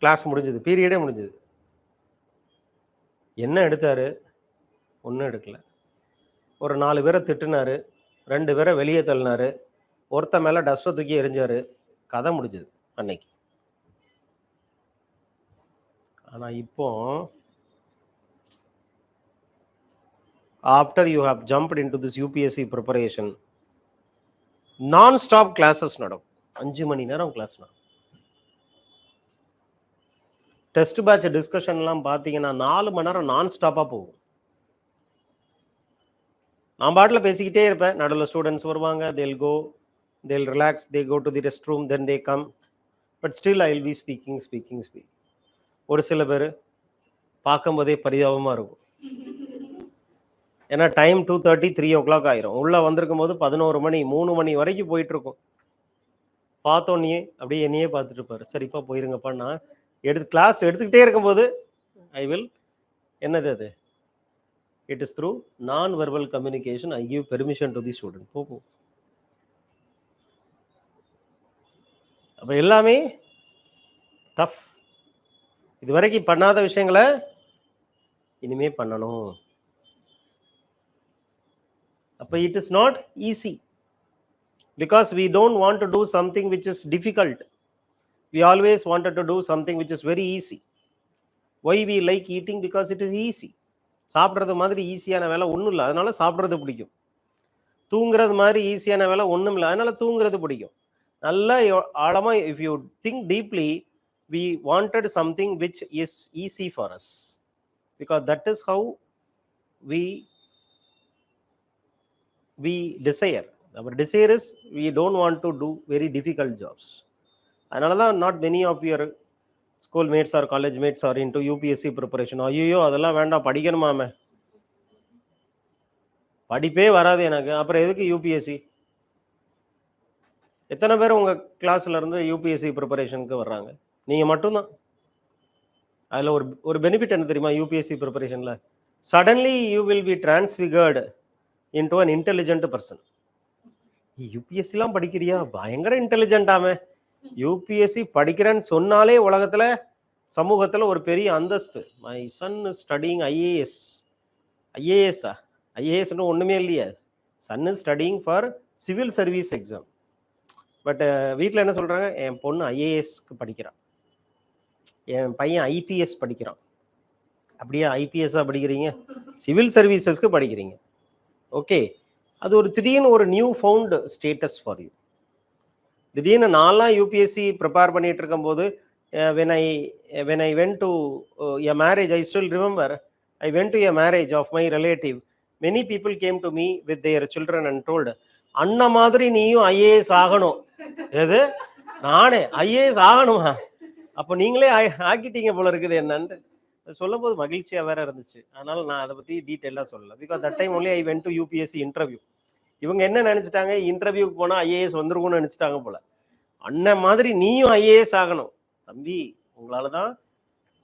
A: கிளாஸ் முடிஞ்சது, பீரியடே முடிஞ்சது. என்ன எடுத்தாரு? ஒன்றும் எடுக்கல. ஒரு 4 பேரை திட்டுனாரு, 2 பேரை வெளியே தள்ளினாரு, ஒருத்த மேல டஸ்ட்டை தூக்கி எரிஞ்சாரு. கதை முடிஞ்சது அன்னைக்கு. ஆனா இப்போ after you have jumped into this UPSC preparation, non-stop classes நடக்கும். 5 மணி நேரம் கிளாஸ் நடக்கும். டெஸ்ட் பேட்ச் டிஸ்கஷன்லாம் பார்த்தீங்கன்னா 4 மணி நேரம் நான் ஸ்டாப்பாக போகும். நான் பாட்டில் பேசிக்கிட்டே இருப்பேன். நடுவில் ஸ்டூடெண்ட்ஸ் வருவாங்க, they'll relax, they go to the restroom, then they come, but still I will be speaking. ஒரு சில பேர் பார்க்கும்போதே பரிதாபமாக இருக்கும். ஏன்னா டைம் 2:30, 3 o'clock ஆயிரும். உள்ளே வந்திருக்கும் போது 11 மணி 3 மணி வரைக்கும் போயிட்டுருக்கும். பார்த்தோன்னே அப்படியே என்னையே பார்த்துட்டு இருப்பார். சரிப்பா போயிருங்கப்பா. நான் கிளாஸ் எடுத்துக்கிட்டே இருக்கும்போது ஐ வில் என்னது அது, இட் இஸ் த்ரூ நான் verbal communication I give permission to the student. போகும். அப்போ எல்லாமே டஃப். இது வரைக்கும் பண்ணாத விஷயங்களை இனிமே பண்ணணும். அப்போ it is not easy because we don't want to do something which is difficult. We always wanted to do something which is very easy. Why we like eating? Because it is easy. சாப்பிட்றது மாதிரி ஈஸியான வேலை ஒன்றும் இல்லை, அதனால சாப்பிட்றது பிடிக்கும். தூங்குறது மாதிரி ஈஸியான வேலை ஒன்றும் இல்லை, அதனால தூங்குறது பிடிக்கும். நல்லா ஆழமாக if you think deeply, we wanted something which is easy for us because that is how we desire. Our desire is we don't want to do very difficult jobs. அதனால தான் not many of your school mates or college mates are into UPSC preparation. ஐயோ அதெல்லாம் வேண்டாம், படிக்கணுமாமே, படிப்பே வராது எனக்கு, அப்புறம் எதுக்கு யூபிஎஸ்சி? எத்தனை பேர் உங்கள் கிளாஸில் இருந்து யூபிஎஸ்சி ப்ரிப்பரேஷனுக்கு வர்றாங்க? நீங்கள் மட்டும்தான். அதில் ஒரு பெனிஃபிட் என்ன தெரியுமா? யூபிஎஸ்சி ப்ரிப்பரேஷனில் suddenly you will be transfigured into an intelligent person. யூபிஎஸ்சிலாம் படிக்கிறியா, பயங்கர இன்டெலிஜென்ட்டாமே. யூபிஎஸ்சி படிக்கிறேன்னு சொன்னாலே உலகத்தில் சமூகத்தில் ஒரு பெரிய அந்தஸ்து. My son is studying IAS. ஐஏஎஸ்ஸா? ஐஏஎஸ்ன்னு ஒன்றுமே இல்லையா? Son is studying for civil service exam. But வீட்டில் என்ன சொல்கிறாங்க? என் பொண்ணு ஐஏஎஸ்க்கு படிக்கிறான், என் பையன் ஐபிஎஸ் படிக்கிறான். அப்படியே ஐபிஎஸ்ஸாக படிக்கிறீங்க? சிவில் சர்வீசஸ்க்கு படிக்கிறீங்க. ஓகே, அது ஒரு திடீர்னு ஒரு new found status for you. திடீர்னு நான்லாம் யூபிஎஸ்சி ப்ரிப்பேர் பண்ணிட்டு இருக்கும்போது when I went to a marriage, I still remember, I went to a marriage of my relative. Many people came to me with their children and told, அண்ணா மாதிரி நீயும் IAS ஆகணும். எது? நானே IAS ஆகணுமா? அப்போ நீங்களே ஆக்கிட்டீங்க போல இருக்குது என்னன்னு சொல்லும் போது மகிழ்ச்சியாக வேற இருந்துச்சு. அதனால நான் அதை பற்றி டீட்டெயிலாக சொல்லலை. Because that time only I went to UPSC interview. இவங்க என்ன நினச்சிட்டாங்க, இன்டர்வியூக்கு போனால் ஐஏஎஸ் வந்துருக்கும்னு நினச்சிட்டாங்க போல. அண்ணன் மாதிரி நீயும் ஐஏஎஸ் ஆகணும் தம்பி, உங்களால தான்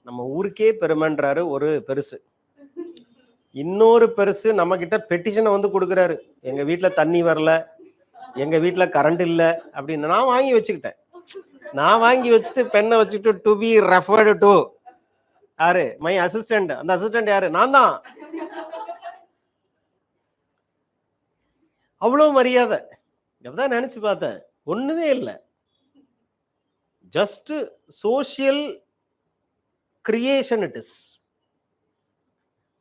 A: நம்ம ஊருக்கே பெருமைன்றாரு ஒரு பெருசு. இன்னொரு பெருசு நம்ம கிட்ட பெட்டிஷனை வந்து கொடுக்குறாரு, எங்க வீட்டுல தண்ணி வரல, எங்க வீட்டுல கரண்ட் இல்லை அப்படின்னு. நான் வாங்கி வச்சுக்கிட்டேன். நான் வாங்கி வச்சுட்டு பெண்ணை வச்சுக்கிட்டு டு பி ரெஃபர்டு டு யாரு? My assistant. அந்த அசிஸ்டன்ட் யாரு? நான் தான். அவ்வளவு மரியாதை. எப்பதான் நினைச்சு பார்த்தேன், ஒண்ணுமே இல்லை. Just social creation it is.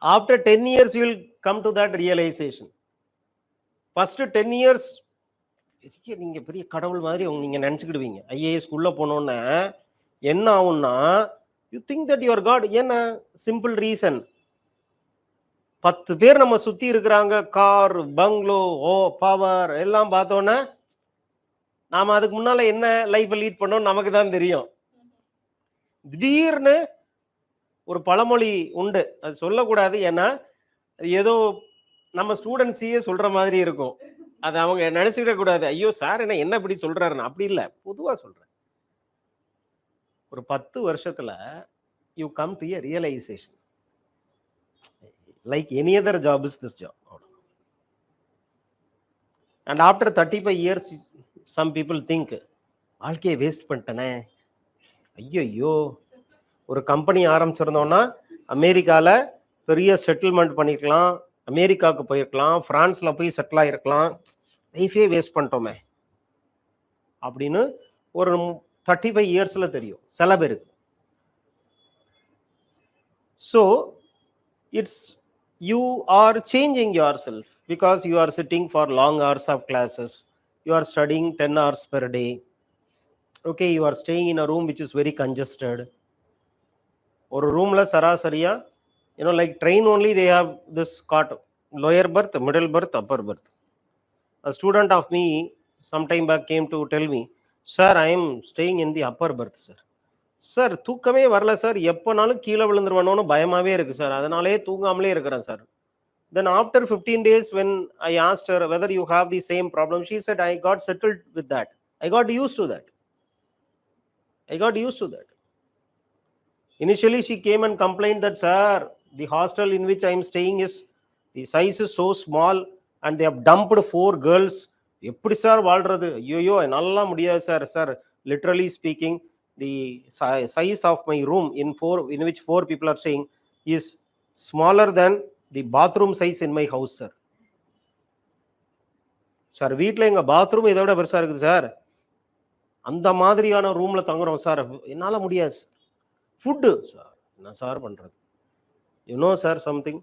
A: After 10 years you will come to that realization. First 10 years நீங்க பெரிய கடவுள் மாதிரி நீங்க நினைச்சுக்கிடுவீங்க. ஐஏஎஸ் உள்ள போனோன்னா என்ன ஆகும்னா, you think that you are caught. ஏன்னா சிம்பிள் ரீசன், 10 பேர் நம்ம சுத்தி இருக்கிறாங்க, கார், பங்களோ, பவர் எல்லாம் பார்த்தோன்னா நாம அதுக்கு முன்னால என்ன லைஃப் லீட் பண்ணோம் நமக்கு தான் தெரியும். திடீர்னு ஒரு பழமொழி உண்டு, அது சொல்லக்கூடாது. ஏன்னா ஏதோ நம்ம ஸ்டூடெண்ட்ஸையே சொல்ற மாதிரி இருக்கும். அது அவங்க நினைச்சுக்கிட கூடாது. ஐயோ சார் என்ன இப்படி சொல்றாருன்னு. அப்படி இல்ல, பொதுவா சொல்றேன். ஒரு 10 வருஷத்துல you come to a realization like any other job is this job. And after 35 years some people think, வாழ்க்கையை வேஸ்ட் பண்ணிட்டேனே, ஐயோ ஒரு கம்பெனி ஆரம்பிச்சிருந்தோம்னா அமெரிக்கால பெரிய செட்டில்மெண்ட் பண்ணிக்கலாம், அமெரிக்காவுக்கு போயிருக்கலாம், பிரான்ஸ்ல போய் செட்டில் ஆகிருக்கலாம், லைஃபே வேஸ்ட் பண்ணிட்டோமே அப்படின்னு ஒரு 35 இயர்ஸ்ல தெரியும் சில பேருக்கு. So it's you are changing your self because you are sitting for long hours of classes, you are studying 10 hours per day, okay, you are staying in a room which is very congested. Or room la sarasariya, like train only, they have this cot, lower berth, middle berth, upper berth. A student of me some time back came to tell me, sir, I am staying in the upper berth, sir. Sir, தூக்கமே வரல sir, எப்போனாலும் கீழே விழுந்துருவானோன்னு பயமாவே இருக்கு sir, அதனாலே தூங்காமலே இருக்கிறேன் sir. Then after 15 days, when I asked her whether you have the same problem, she said, I got settled with that. I got used to that. Initially, she came and complained that, sir, the hostel in which I am staying the size is so small and they have dumped 4 girls. எப்படி sir வாழ்றது? ஐயோ நல்லா முடியாது sir. Sir, literally speaking, the size of my room in which 4 people are staying is smaller than the bathroom size in my house, sir. Sir, வீட்டில் எங்கள் bathroom இதை விட பெருசாக இருக்குது சார், அந்த மாதிரியான ரூமில் தங்குறோம் சார், என்னால் முடியாது. ஃபுட்டு சார், என்ன சார் பண்ணுறது? Sir, something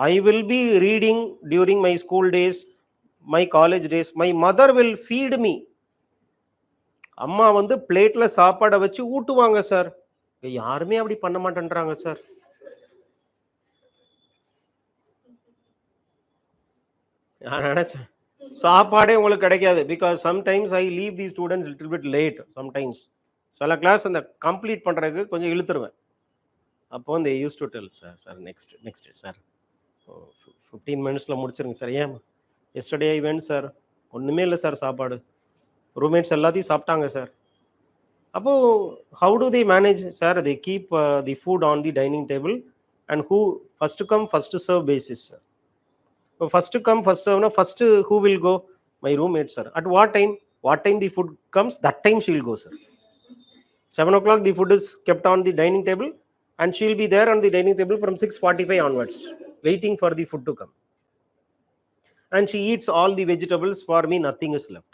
A: I will be reading during my school days, my college days, my mother will feet me. அம்மா பிளேட்டில் சாப்பாடை வச்சு ஊட்டுவாங்க சார். யாருமே அப்படி பண்ண மாட்டேன்றாங்க சார். நான் நினைச்சேன் சாப்பாடே உங்களுக்கு கிடைக்காது. Because sometimes I leave the students little bit late. Sometimes சில கிளாஸ் அந்த கம்ப்ளீட் பண்ணுறதுக்கு கொஞ்சம் இழுத்துருவேன். அப்போ they use to tell, sir sir next sir 15 மினிட்ஸில் முடிச்சிருங்க சார். ஏன் எஸ்டர்டே ஐ வென்ட் சார், ஒன்றுமே இல்லை சார், சாப்பாடு ரூம்மேட்ஸ் எல்லாத்தையும் சாப்பிட்டாங்க சார். அப்போது how to they manage sir? They keep the food on the dining table and who first come first serve basis sir. First come first serve, no, first who will go? My roommate, sir. At what time the food comes, that time she will go, sir. 7 o'clock the food is kept on the dining table and she will be there on the dining table from 6:45 onwards, waiting for the food to come. And she eats all the vegetables. For me, nothing is left.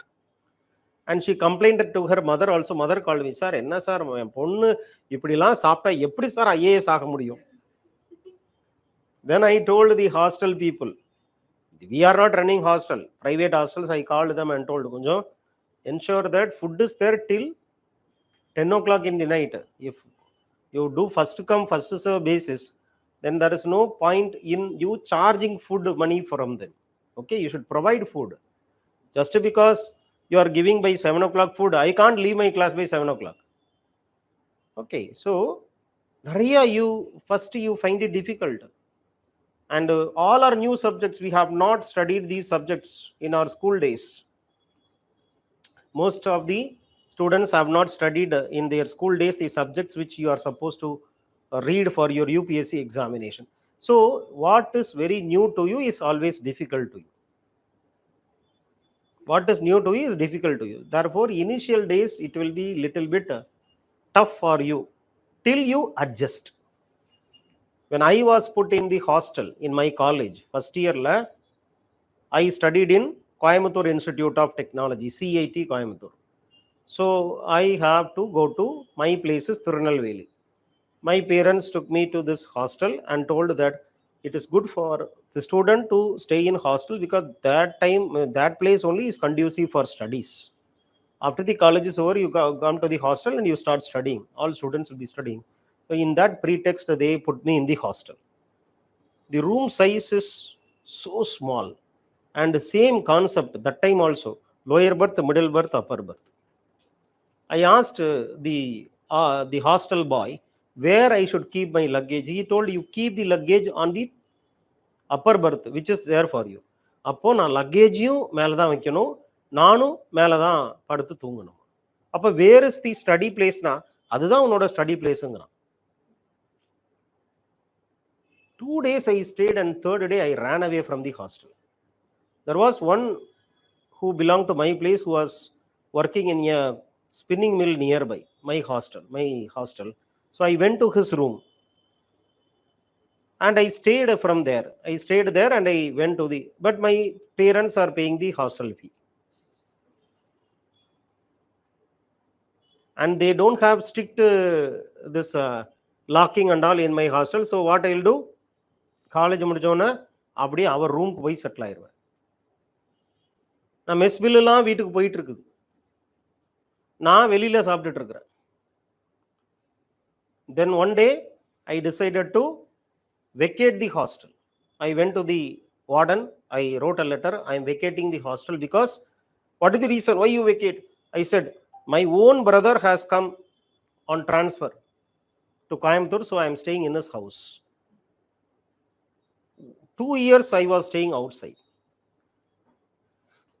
A: And she complained to her mother also. Mother called me, sir, enna sir, பொண்ணு இப்படிலாம் சாப்பிட்டா எப்படி sir IAS ஆக முடியும்? Then I told the hostel people, we are not running hostel, private hostels. I called them and told, kunjo ensure that food is there till 10 o'clock in the night. If you do first come first serve basis, then there is no point in you charging food money from them. Okay, you should provide food. Just because you are giving by 7 o'clock food, I can't leave my class by 7 o'clock. Okay, so Nariya, you find it difficult. And all our new subjects, we have not studied these subjects in our school days. Most of the students have not studied in their school days the subjects which you are supposed to read for your UPSC examination. So what is very new to you is always difficult to you. What is new to you is difficult to you. Therefore, initial days it will be little bit tough for you till you adjust. When I was put in the hostel in my college, first year la, I studied in Coimbatore Institute of Technology, CIT Coimbatore. So I have to go to my place is Tirunelveli. My parents took me to this hostel and told that it is good for the student to stay in hostel because that place only is conducive for studies. After the college is over, you come to the hostel and you start studying. All students will be studying. So in that pretext, they put me in the hostel. The room size is so small, and the same concept that time also, lower berth, middle berth, upper berth. I asked the hostel boy, where I should keep my luggage. He told, you keep the luggage on the upper berth, which is there for you. அப்போ நான் லக்கேஜையும் மேலே தான் வைக்கணும், நானும் மேலே தான் படுத்து தூங்கணும். அப்போ வேர் இஸ் தி ஸ்டடி பிளேஸ்னா அதுதான் உன்னோட study பிளேஸுங்கிறான். 2 days I stayed and third day I ran away from the hostel. There was one who belonged to my place who was working in a spinning mill nearby my hostel. So I went to his room and I stayed from there. I stayed there and I went to the, but my parents are paying the hostel fee. And they don't have strict this locking and all in my hostel. So what I'll do, college முடிச்சோன்னே அப்படியே அவர் ரூமுக்கு போய் settle ஆயிடுவேன். நான் mess பில்லுலாம் வீட்டுக்கு போயிட்டு இருக்குது, நான் வெளியில சாப்பிட்டுட்டு இருக்கிறேன். Then one day I decided to vacate the hostel. I went to the warden, I wrote a letter, I am vacating the hostel because, what is the reason why you vacate? I said, my own brother has come on transfer to Coimbatore, so I am staying in his house. 2 years I was staying outside.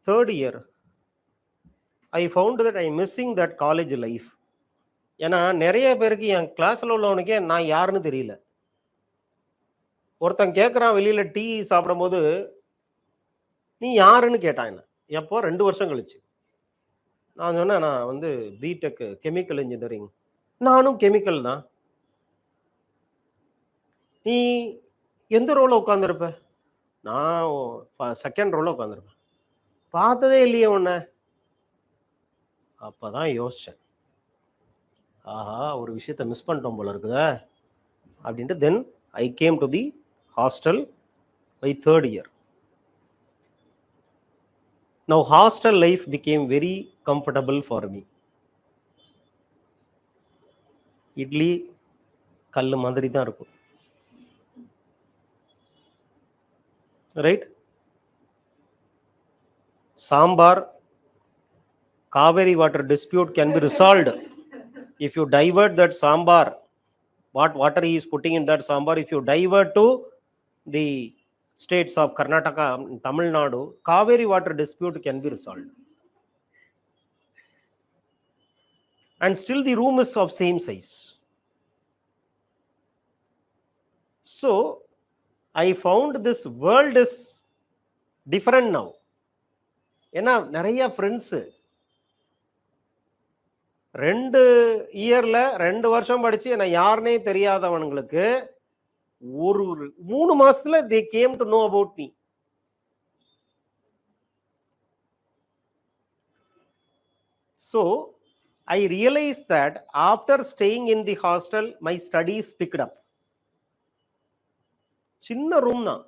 A: Third year I found that I am missing that college life. ஏன்னா நிறைய பேருக்கு என் கிளாஸ்ல உள்ளவனுக்கே நான் யாருன்னு தெரியல. ஒருத்தன் கேட்குறான் வெளியில டீ சாப்பிடும் போது, நீ யாருன்னு கேட்டான் என்ன. எப்போ 2 வருஷம் கழிச்சு நான் சொன்னேன், நான் வந்து பிடெக் கெமிக்கல் இன்ஜினியரிங். நானும் கெமிக்கல் தான். நீ எந்த ரோல உட்காந்துருப்ப? நான் செகண்ட் ரோல உட்காந்துருப்பேன். பார்த்ததே இல்லையே உன்ன. அப்பதான் யோசிச்சேன், ஆஹா ஒரு விஷயத்த மிஸ் பண்ணிட்டோம் போல இருக்குதா அப்படின்ட்டு. Then I came to the hostel by third year. Now hostel life became very comfortable for me. Idli கல்லு மாதிரி தான் இருக்கும், right? Sambar, Kaveri water dispute can be resolved if you divert that sambar, what water he is putting in that sambar, if you divert to the states of Karnataka, Tamil Nadu, Kaveri water dispute can be resolved. And still the room is of same size. So I found this world is different now. ஏன்னா நிறைய friends 2 இயர்ல 2 வருஷம் படிச்சு என்ன யாருனே தெரியாதவனுங்களுக்கு ஒரு 3 மாசத்துல they came to know about me. So I realized that after staying in the hostel, my studies picked up. சின்ன ரூம் தான்,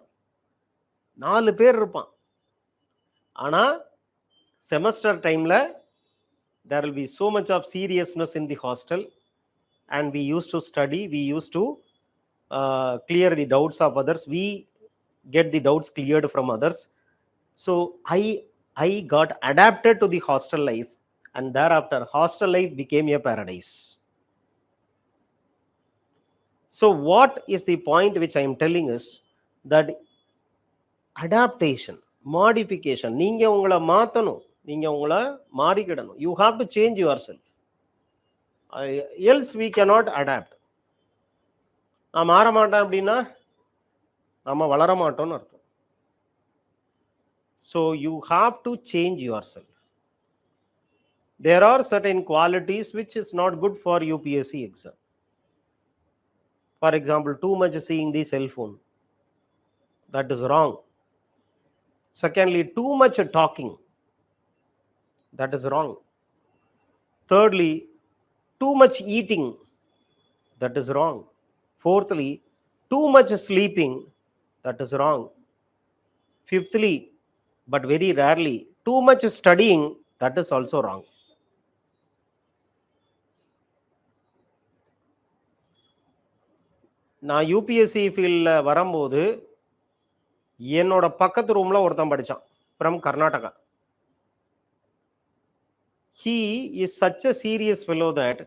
A: 4 பேர் இருப்பான். ஆனா செமஸ்டர் டைம்ல there will be so much of seriousness in the hostel, and we used to study, we used to clear the doubts of others, we get the doubts cleared from others. So I got adapted to the hostel life, and thereafter hostel life became a paradise. So what is the point which I am telling is that adaptation, modification, நீங்க உங்களை மாத்தணும், நீங்க உங்களை மாறிக்கிடணும். You have to change yourself, else we cannot adapt. நான் மாற மாட்டேன் அப்படின்னா நம்ம வளர மாட்டோம்னு அர்த்தம். So you have to change yourself. There are certain qualities which is not good for UPSC exam. For example, too much seeing the cell phone, that is wrong. Secondly, too much talking, that is wrong. Thirdly, too much eating, that is wrong. Fourthly, too much sleeping, that is wrong. Fifthly, but very rarely, too much studying, that is also wrong. நான் UPSC ஃபீல்டில் வரும்போது என்னோட பக்கத்து ரூமில் ஒருத்தன் படித்தான், from Karnataka. He is such a serious fellow that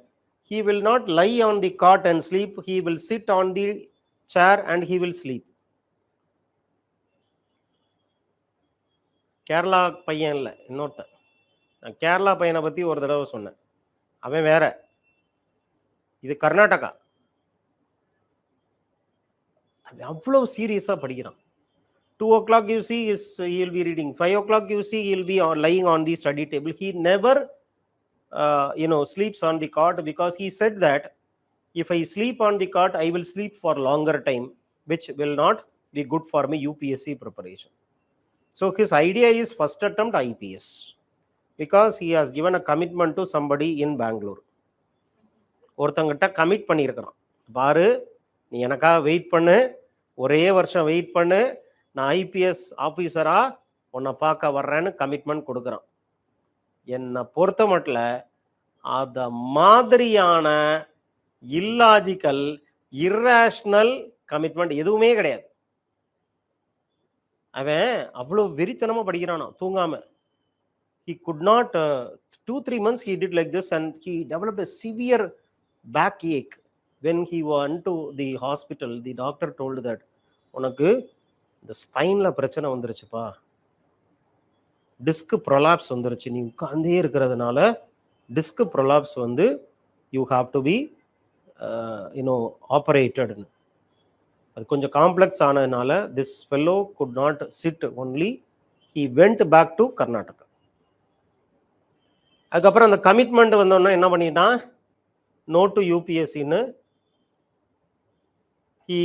A: he will not lie on the cot and sleep, he will sit on the chair and he will sleep. Kerala பையன் இல்லை, இன்னொருத்தன். நான் கேரளா பையனை பற்றி ஒரு தடவை சொன்னேன், அவன் வேற. இது கர்நாடகா. அவ்வளோ சீரியஸாக படிக்கிறான். 2 o'clock you see is he will be reading, 5 o'clock you see he will be lying on the study table. He never sleeps on the cot, because he said that if I sleep on the cot, I will sleep for longer time, which will not be good for me UPSC preparation. So his idea is first attempt IPS, because he has given a commitment to somebody in Bangalore. ஒருத்தங்கிட்ட commit பண்ணியிருக்கிறான், பாரு நீ எனக்காக wait பண்ணு, ஒரே வருஷம் wait பண்ணு, நான் IPS ஆஃபீஸரா உன்னை பார்க்க வர்றேன்னு கமிட்மெண்ட் கொடுக்குறான். என்னை பொறுத்த மட்டும் அத மாதிரியான இல்லாஜிக்கல் இர்ரேஷனல் கமிட்மெண்ட் எதுவுமே கிடையாது. அவன் அவ்வளோ வெறித்தனமா படிக்கிறானா தூங்காம. he could not 2-3 months he did like this, and he developed a severe backache. When he went to the hospital, the doctor told that உனக்கு இந்த ஸ்பைன்ல பிரச்சனை வந்துருச்சுப்பா, டிஸ்க் ப்ரொலாப்ஸ் வந்துருச்சு, நீ உட்கார்ந்தே இருக்கிறதுனால டிஸ்க் ப்ரொலாப்ஸ் வந்து யூ ஹாவ் டு பி ஆப்ரேட்டட்னு. அது கொஞ்சம் காம்ப்ளெக்ஸ் ஆனதுனால this fellow could not sit only, he went back to Karnataka. அதுக்கப்புறம் அந்த கமிட்மெண்ட் வந்தோன்னா என்ன பண்ணிட்டான், நோ டு யூபிஎஸ்சின்னு he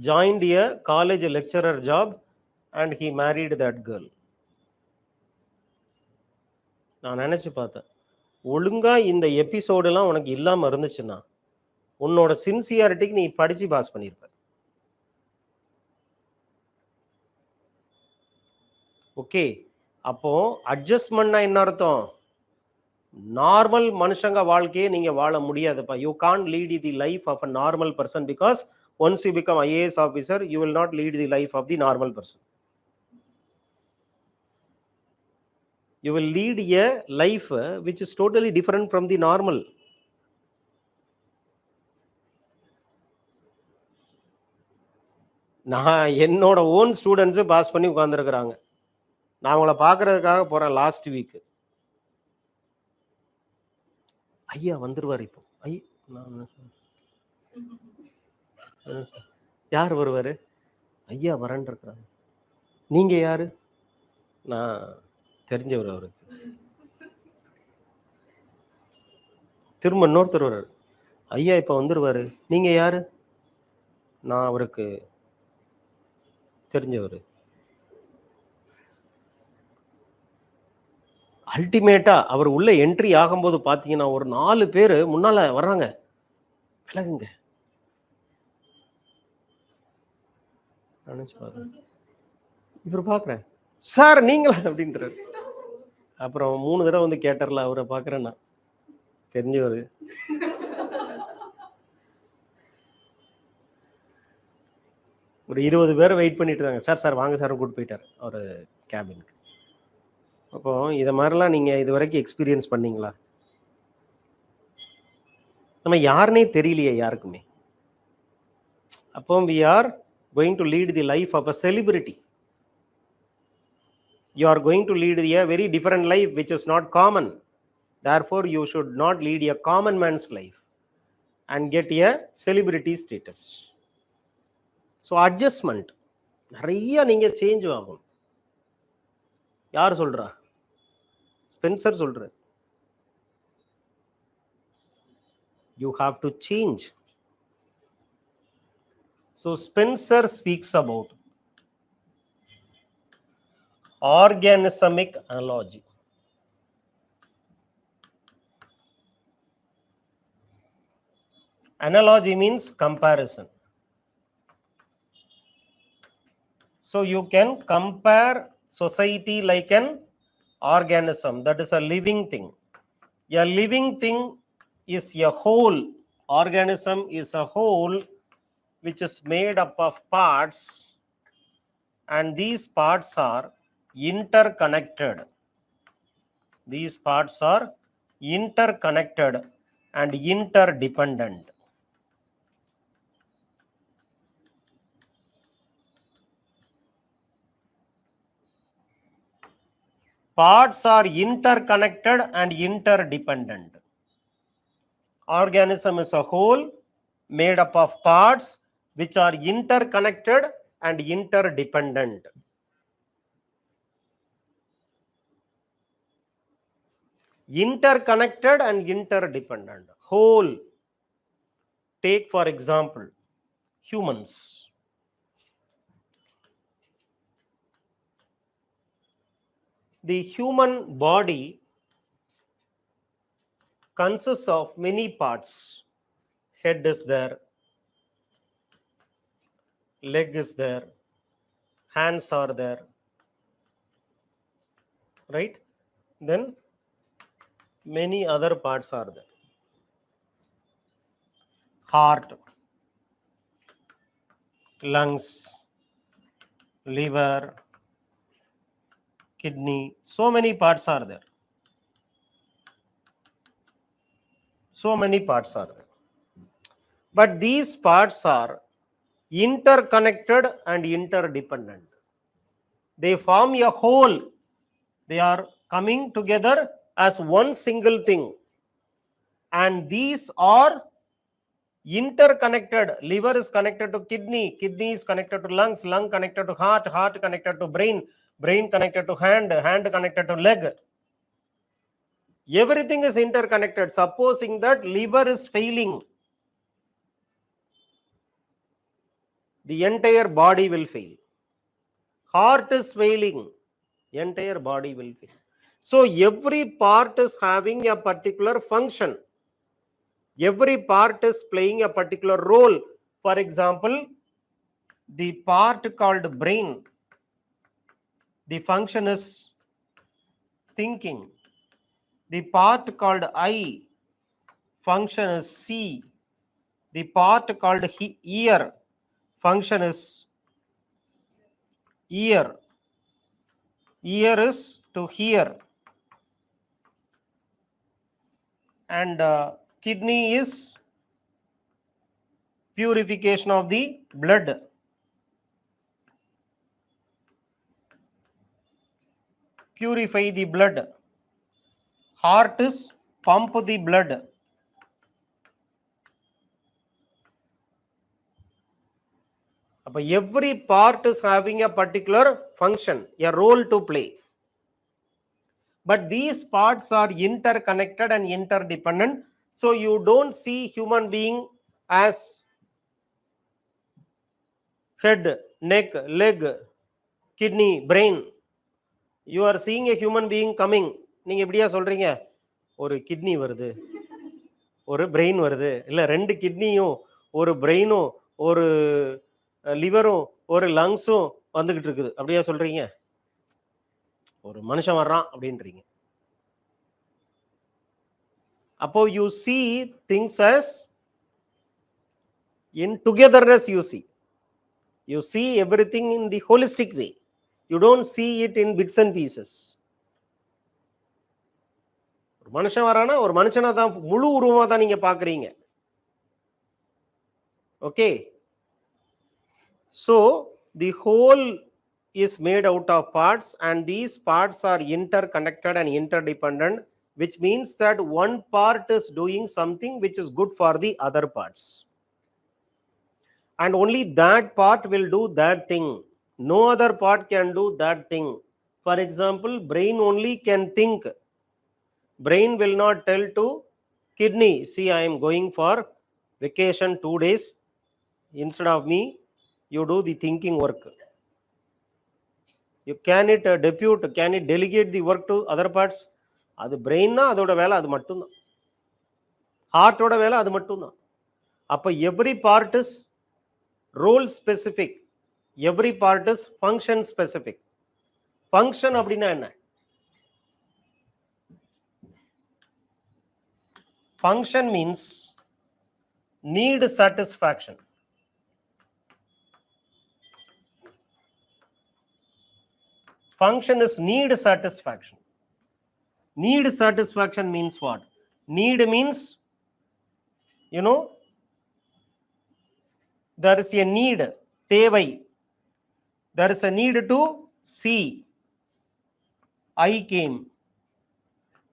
A: joined a college lecturer job and he married that girl. நான் நினைச்சு பார்த்தேன், ஒழுங்கா இந்த எபிசோடெல்லாம் உனக்கு இல்லாம இருந்துச்சுன்னா உன்னோட சின்சியாரிட்டிக்கு நீ படிச்சு பாஸ் பண்ணியிருப்ப. ஓகே, அப்போ அட்ஜஸ்ட்மெண்ட்னா என்ன அர்த்தம்? நார்மல் மனுஷங்க வாழ்க்கையை நீங்க வாழ முடியாதுப்பா. You can't lead the life of a normal person, because once you become IAS officer, you will not lead the life of the normal person. You will lead a life which is totally different from the normal. நான் என்னோட own students pass பண்ணி உட்கார்ந்துருக்குறாங்க, நான் அவங்கள பார்க்கறதுக்காக போறேன் last week. ஐயா வந்துருவார் இப்போ. யார் வருவாரு? ஐயா வரேன் இருக்கிறாங்க. நீங்க யாரு? நான் தெரிஞ்சவர் அவருக்கு. திரும்ப இன்னொருத்தர் வர்றாரு, ஐயா இப்ப வந்துருவாரு. நீங்க யாரு? நான் அவருக்கு தெரிஞ்சவர். அல்டிமேட்டா அவர் உள்ள என்ட்ரி ஆகும்போது பாத்தீங்கன்னா ஒரு 4 பேரு முன்னால வர்றாங்க, விலகுங்க. நினைச்சு பாருங்க, இவர் பாக்குறேன், சார் நீங்களா அப்படின்றாரு. அப்புறம் 3 தடவை வந்து கேட்டார்ல, அவரை பாக்குறேன், நான் தெரிஞ்சவர். ஒரு 20 பேரை வெயிட் பண்ணிட்டு இருக்காங்க. சார் சார் வாங்க சார் கூட்டு போயிட்டார் அவர் கேபினுக்கு. அப்போ இதை மாதிரிலாம் நீங்க இது வரைக்கும் எக்ஸ்பீரியன்ஸ் பண்ணீங்களா? நம்ம யாருன்னே தெரியலையே யாருக்குமே. அப்போ we are going to lead the life of a celebrity. You are going to lead a very different life which is not common. Therefore you should not lead a common man's life and get a celebrity status. So adjustment நிறைய நீங்க change ஆகும். யார் சொல்றா? Spencer சொல்ற. You have to change. So Spencer speaks about organismic analogy. Analogy means comparison. So you can compare society like an organism, that is a living thing. A living thing is a whole. Organism is a whole which is made up of parts, and these parts are interconnected. These parts are interconnected and interdependent. Parts are interconnected and interdependent. Organism is a whole made up of parts which are interconnected and interdependent. Interconnected and interdependent. Whole. Take for example, humans. The human body consists of many parts. Head is there, leg is there, hands are there, right? Then many other parts are there. Heart, lungs, liver, kidney, so many parts are there. So many parts are there. But these parts are interconnected and interdependent. They form a whole. They are coming together as one single thing. And these are interconnected. Liver is connected to kidney, kidney is connected to lungs, lung connected to heart, heart connected to brain, brain connected to hand, hand connected to leg. Everything is interconnected. Supposing that liver is failing, the entire body will fail. Heart is failing, entire body will fail. So every part is having a particular function. Every part is playing a particular role. For example, the part called brain, the function is thinking. The part called eye, function is see. The part called ear, function is ear. Ear is to hear. And kidney is purification of the blood. Purify the blood. Heart is pump the blood. Every part is having a particular function, a role to play. But these parts are interconnected and interdependent. So you don't see human being as head, neck, leg, kidney, brain. You are seeing a human being coming. நீங்க எப்படியா சொல்றீங்க, ஒரு kidney வருது, ஒரு brain வருது, இல்ல ரெண்டு கிட்னியும் ஒரு பிரெயினும் ஒரு லிவரும் ஒரு லங்ஸும் வந்துகிட்டு இருக்குது, அப்படியா சொல்றீங்க? ஒரு மனுஷன் வர்றான் அப்படின்றீங்க. அப்போ you see things as in togetherness. You see everything in the holistic way. You don't see it in bits and pieces. ஒரு மனுஷன் வரானா ஒரு மனுஷனா தான், முழு உருவமா தான் நீங்க பாக்குறீங்க. Okay, so the whole is made out of parts, and these parts are interconnected and interdependent, which means that one part is doing something which is good for the other parts, and only that part will do that thing. No other part can do that thing. For example, brain only can think. Brain will not tell to kidney, see, I am going for vacation 2 days, instead of me you do the thinking work. You can it depute, can it delegate the work to other parts? அது பிரெயின்னா அதோட வேலை அது மட்டும்தான், ஹார்ட்டோட வேலை அது மட்டும்தான். அப்ப every part is role specific, every part is function specific. Function அப்படின்னா என்ன? Function means need satisfaction. Function is need satisfaction. Need satisfaction means what? Need means you know, there is a need, தேவை, there is a need to see. I came.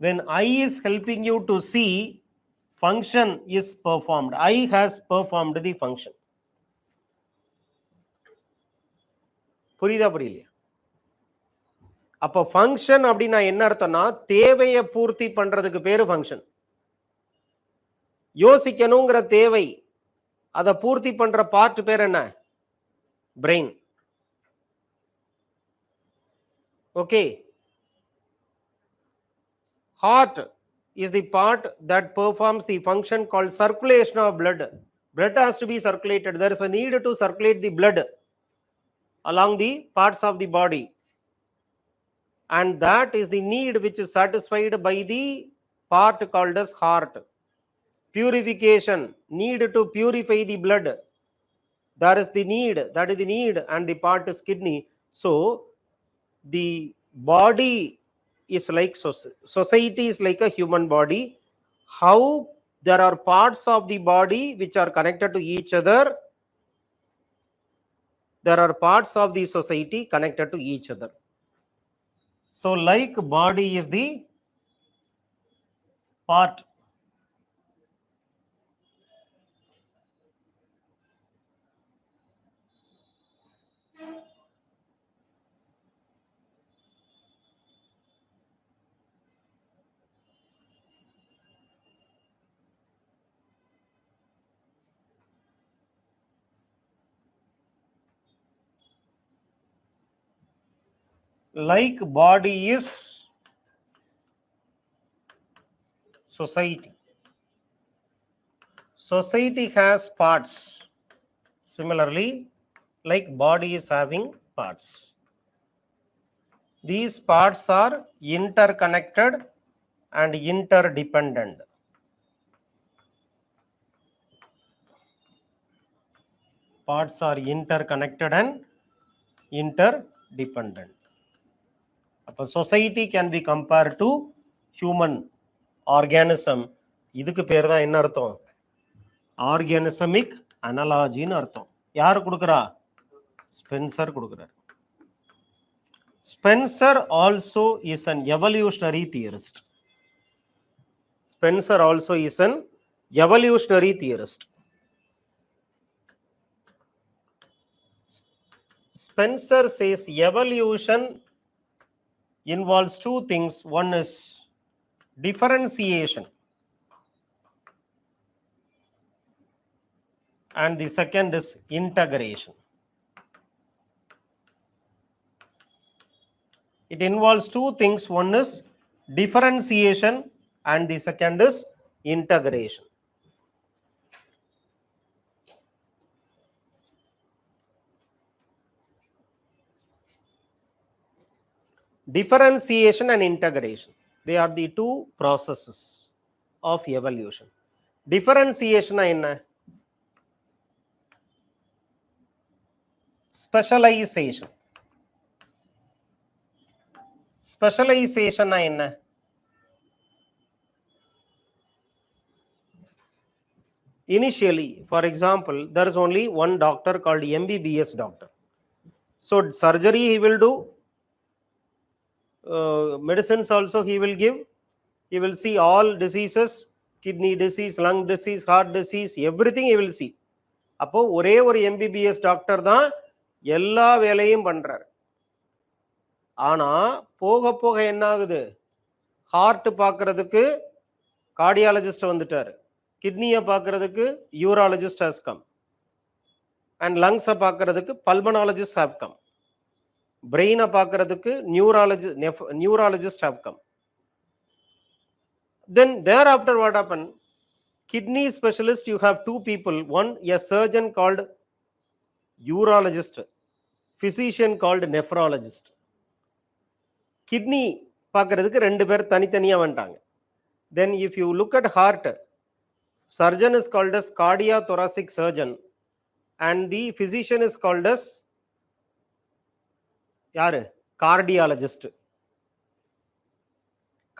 A: When I is helping you to see, function is performed. I has performed the function. புரியுதா புரியலையா? அப்ப function அப்படின்னா என்ன அர்த்தம்னா தேவையை பூர்த்தி பண்றதுக்கு பேரு ஃபங்க்ஷன். யோசிக்கணுங்கிற தேவை, அதை பூர்த்தி பண்ற பார்ட் பேர் என்ன? Brain. Okay. Heart is the part that performs the function called circulation of blood. Blood has to be circulated. There is a need to circulate the blood along the parts of the body, and that is the need which is satisfied by the part called as heart. Purification, need to purify the blood, that is the need, and the part is kidney. So the body is like society is like a human body. How there are parts of the body which are connected to each other, there are parts of the society connected to each other. So like body is the part, like body is society. Society has parts. Similarly, like body is having parts. These parts are interconnected and interdependent. Parts are interconnected and interdependent. Society can be compared to human organism. இதுக்கு பேர் தான் என்ன அர்த்தம்? ஆர்கானிசமிக் அனாலஜின்னு அர்த்தம். யார் கொடுக்குறா? Spencer கொடுக்குறார். Spencer also is an evolutionary theorist. Spencer also is an evolutionary theorist. Spencer says evolution involves two things. One is differentiation, and the second is integration. It involves two things. One is differentiation and the second is integration. Differentiation and integration, they are the two processes of evolution. Differentiation என்ன? Specialization. Specialization என்ன? Initially, for example, there is only one doctor called MBBS doctor. So surgery he will do, medicines also he will give. He will see all diseases, kidney disease, lung disease, heart disease, everything he will see. அப்போ ஒரே ஒரு MBBS doctor தான் எல்லா வேலையும் பண்றார். ஆனா போக போக என்ன ஆகுது? ஹார்ட் பார்க்கிறதுக்கு கார்டியாலஜிஸ்ட் வந்துட்டாரு, கிட்னியை பார்க்கிறதுக்கு யூராலஜிஸ்ட் ஹஸ் கம், அண்ட் லங்ஸை பார்க்கிறதுக்கு பல்மனாலஜிஸ்ட் ஹேவ் கம், பிரெயினை பார்க்கிறதுக்கு neurologist have come. Then thereafter what happened? Kidney specialist, you have two people. One, a surgeon called urologist, physician called nephrologist. Kidney பார்க்கிறதுக்கு ரெண்டு பேர் தனித்தனியா வந்துட்டாங்க. Then if you look at heart, surgeon is called as cardiothoracic surgeon and the physician is called as யாரு? Cardiologist.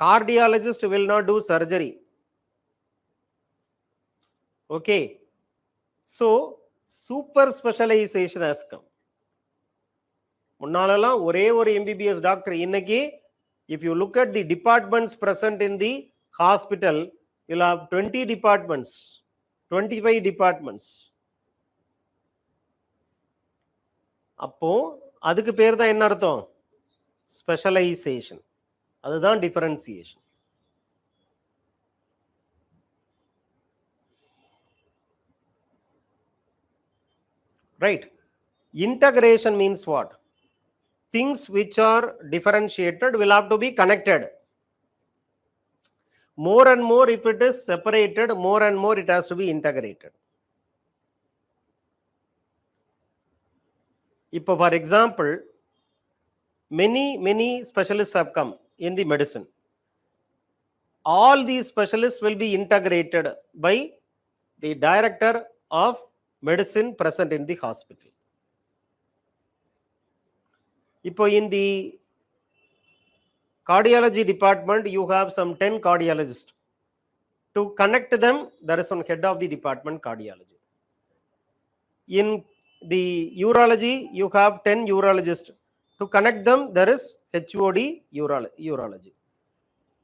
A: Cardiologist will not do surgery. Okay, so super specialization has come. முன்னாலெல்லாம் ஒரே ஒரு MBBS doctor. இன்னைக்கு if you look at the departments present in the hospital, you'll have 20 departments, 25 departments. அப்போ அதுக்கு பேர் தான் என்ன அர்த்தம்? ஸ்பெஷலைசேஷன். அதுதான் differentiation. Right? Integration means what? Things which are differentiated will have to be connected. More and more, if it is separated, more and more it has to be integrated. இப்போ for example, many specialists have come in the medicine. All these specialists will be integrated by the director of medicine present in the hospital. இப்போ in the cardiology department, you have some 10 cardiologists. To connect them, there is one head of the department, cardiology. In the urology, you have 10 urologists. To connect them, there is HOD urology.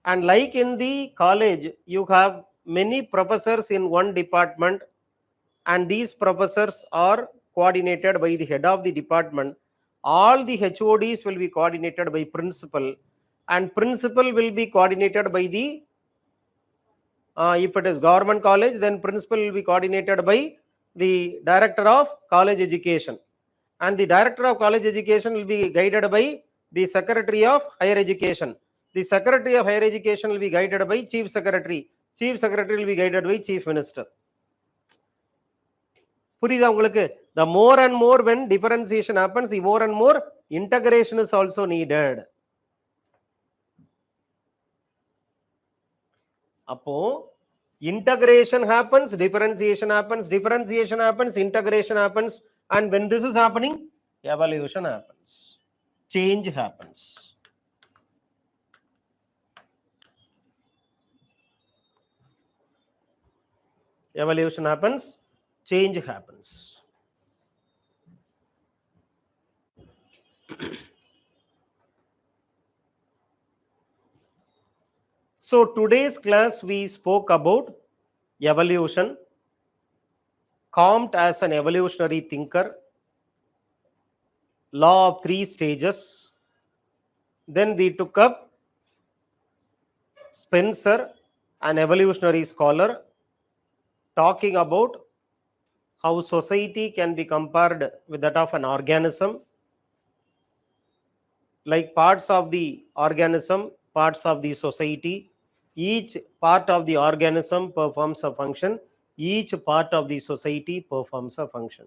A: And like in the college, you have many professors in one department, and these professors are coordinated by the head of the department. All the HODs will be coordinated by principal, and principal will be coordinated by the if it is government college, then principal will be coordinated by the director of college education, and the director of college education will be guided by the secretary of higher education. The secretary of higher education will be guided by chief secretary. Chief secretary will be guided by chief minister. புரியுதா உங்களுக்கு? The more and more when differentiation happens, the more and more integration is also needed. அப்போ integration happens, differentiation happens, differentiation happens, integration happens, and when this is happening, evolution happens, change happens. Evolution happens, change happens. So today's class we spoke about evolution, Comte as an evolutionary thinker, law of 3 stages. Then we took up Spencer, an evolutionary scholar, talking about how society can be compared with that of an organism. Like parts of the organism, parts of the society, each part of the organism performs a function, each part of the society performs a function.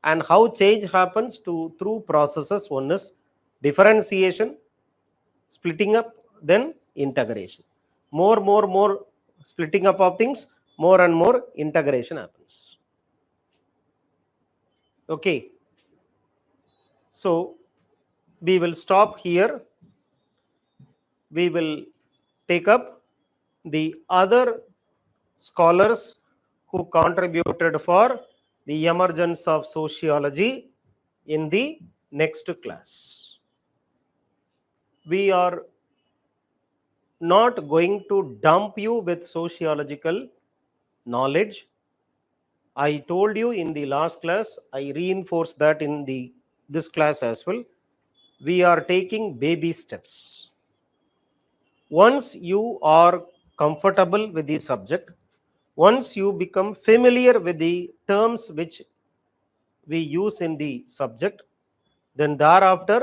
A: And how change happens through processes. One is differentiation, splitting up, then integration. More splitting up of things, more and more integration happens. Okay, so we will stop here. We will take up the other scholars who contributed for the emergence of sociology in the next class. We are not going to dump you with sociological knowledge. I told you in the last class, I reinforced that in this class as well. We are taking baby steps. Once you are comfortable with the subject, once you become familiar with the terms which we use in the subject, then thereafter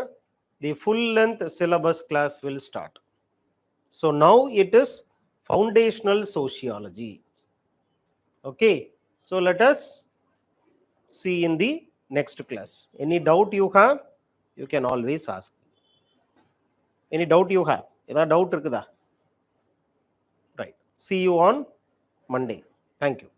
A: the full length syllabus class will start. So now it is foundational sociology. Okay, so let us see in the next class. Any doubt you have, you can always ask. Any doubt you have? Edha doubt irukkuda? Right. See you on Monday. Thank you.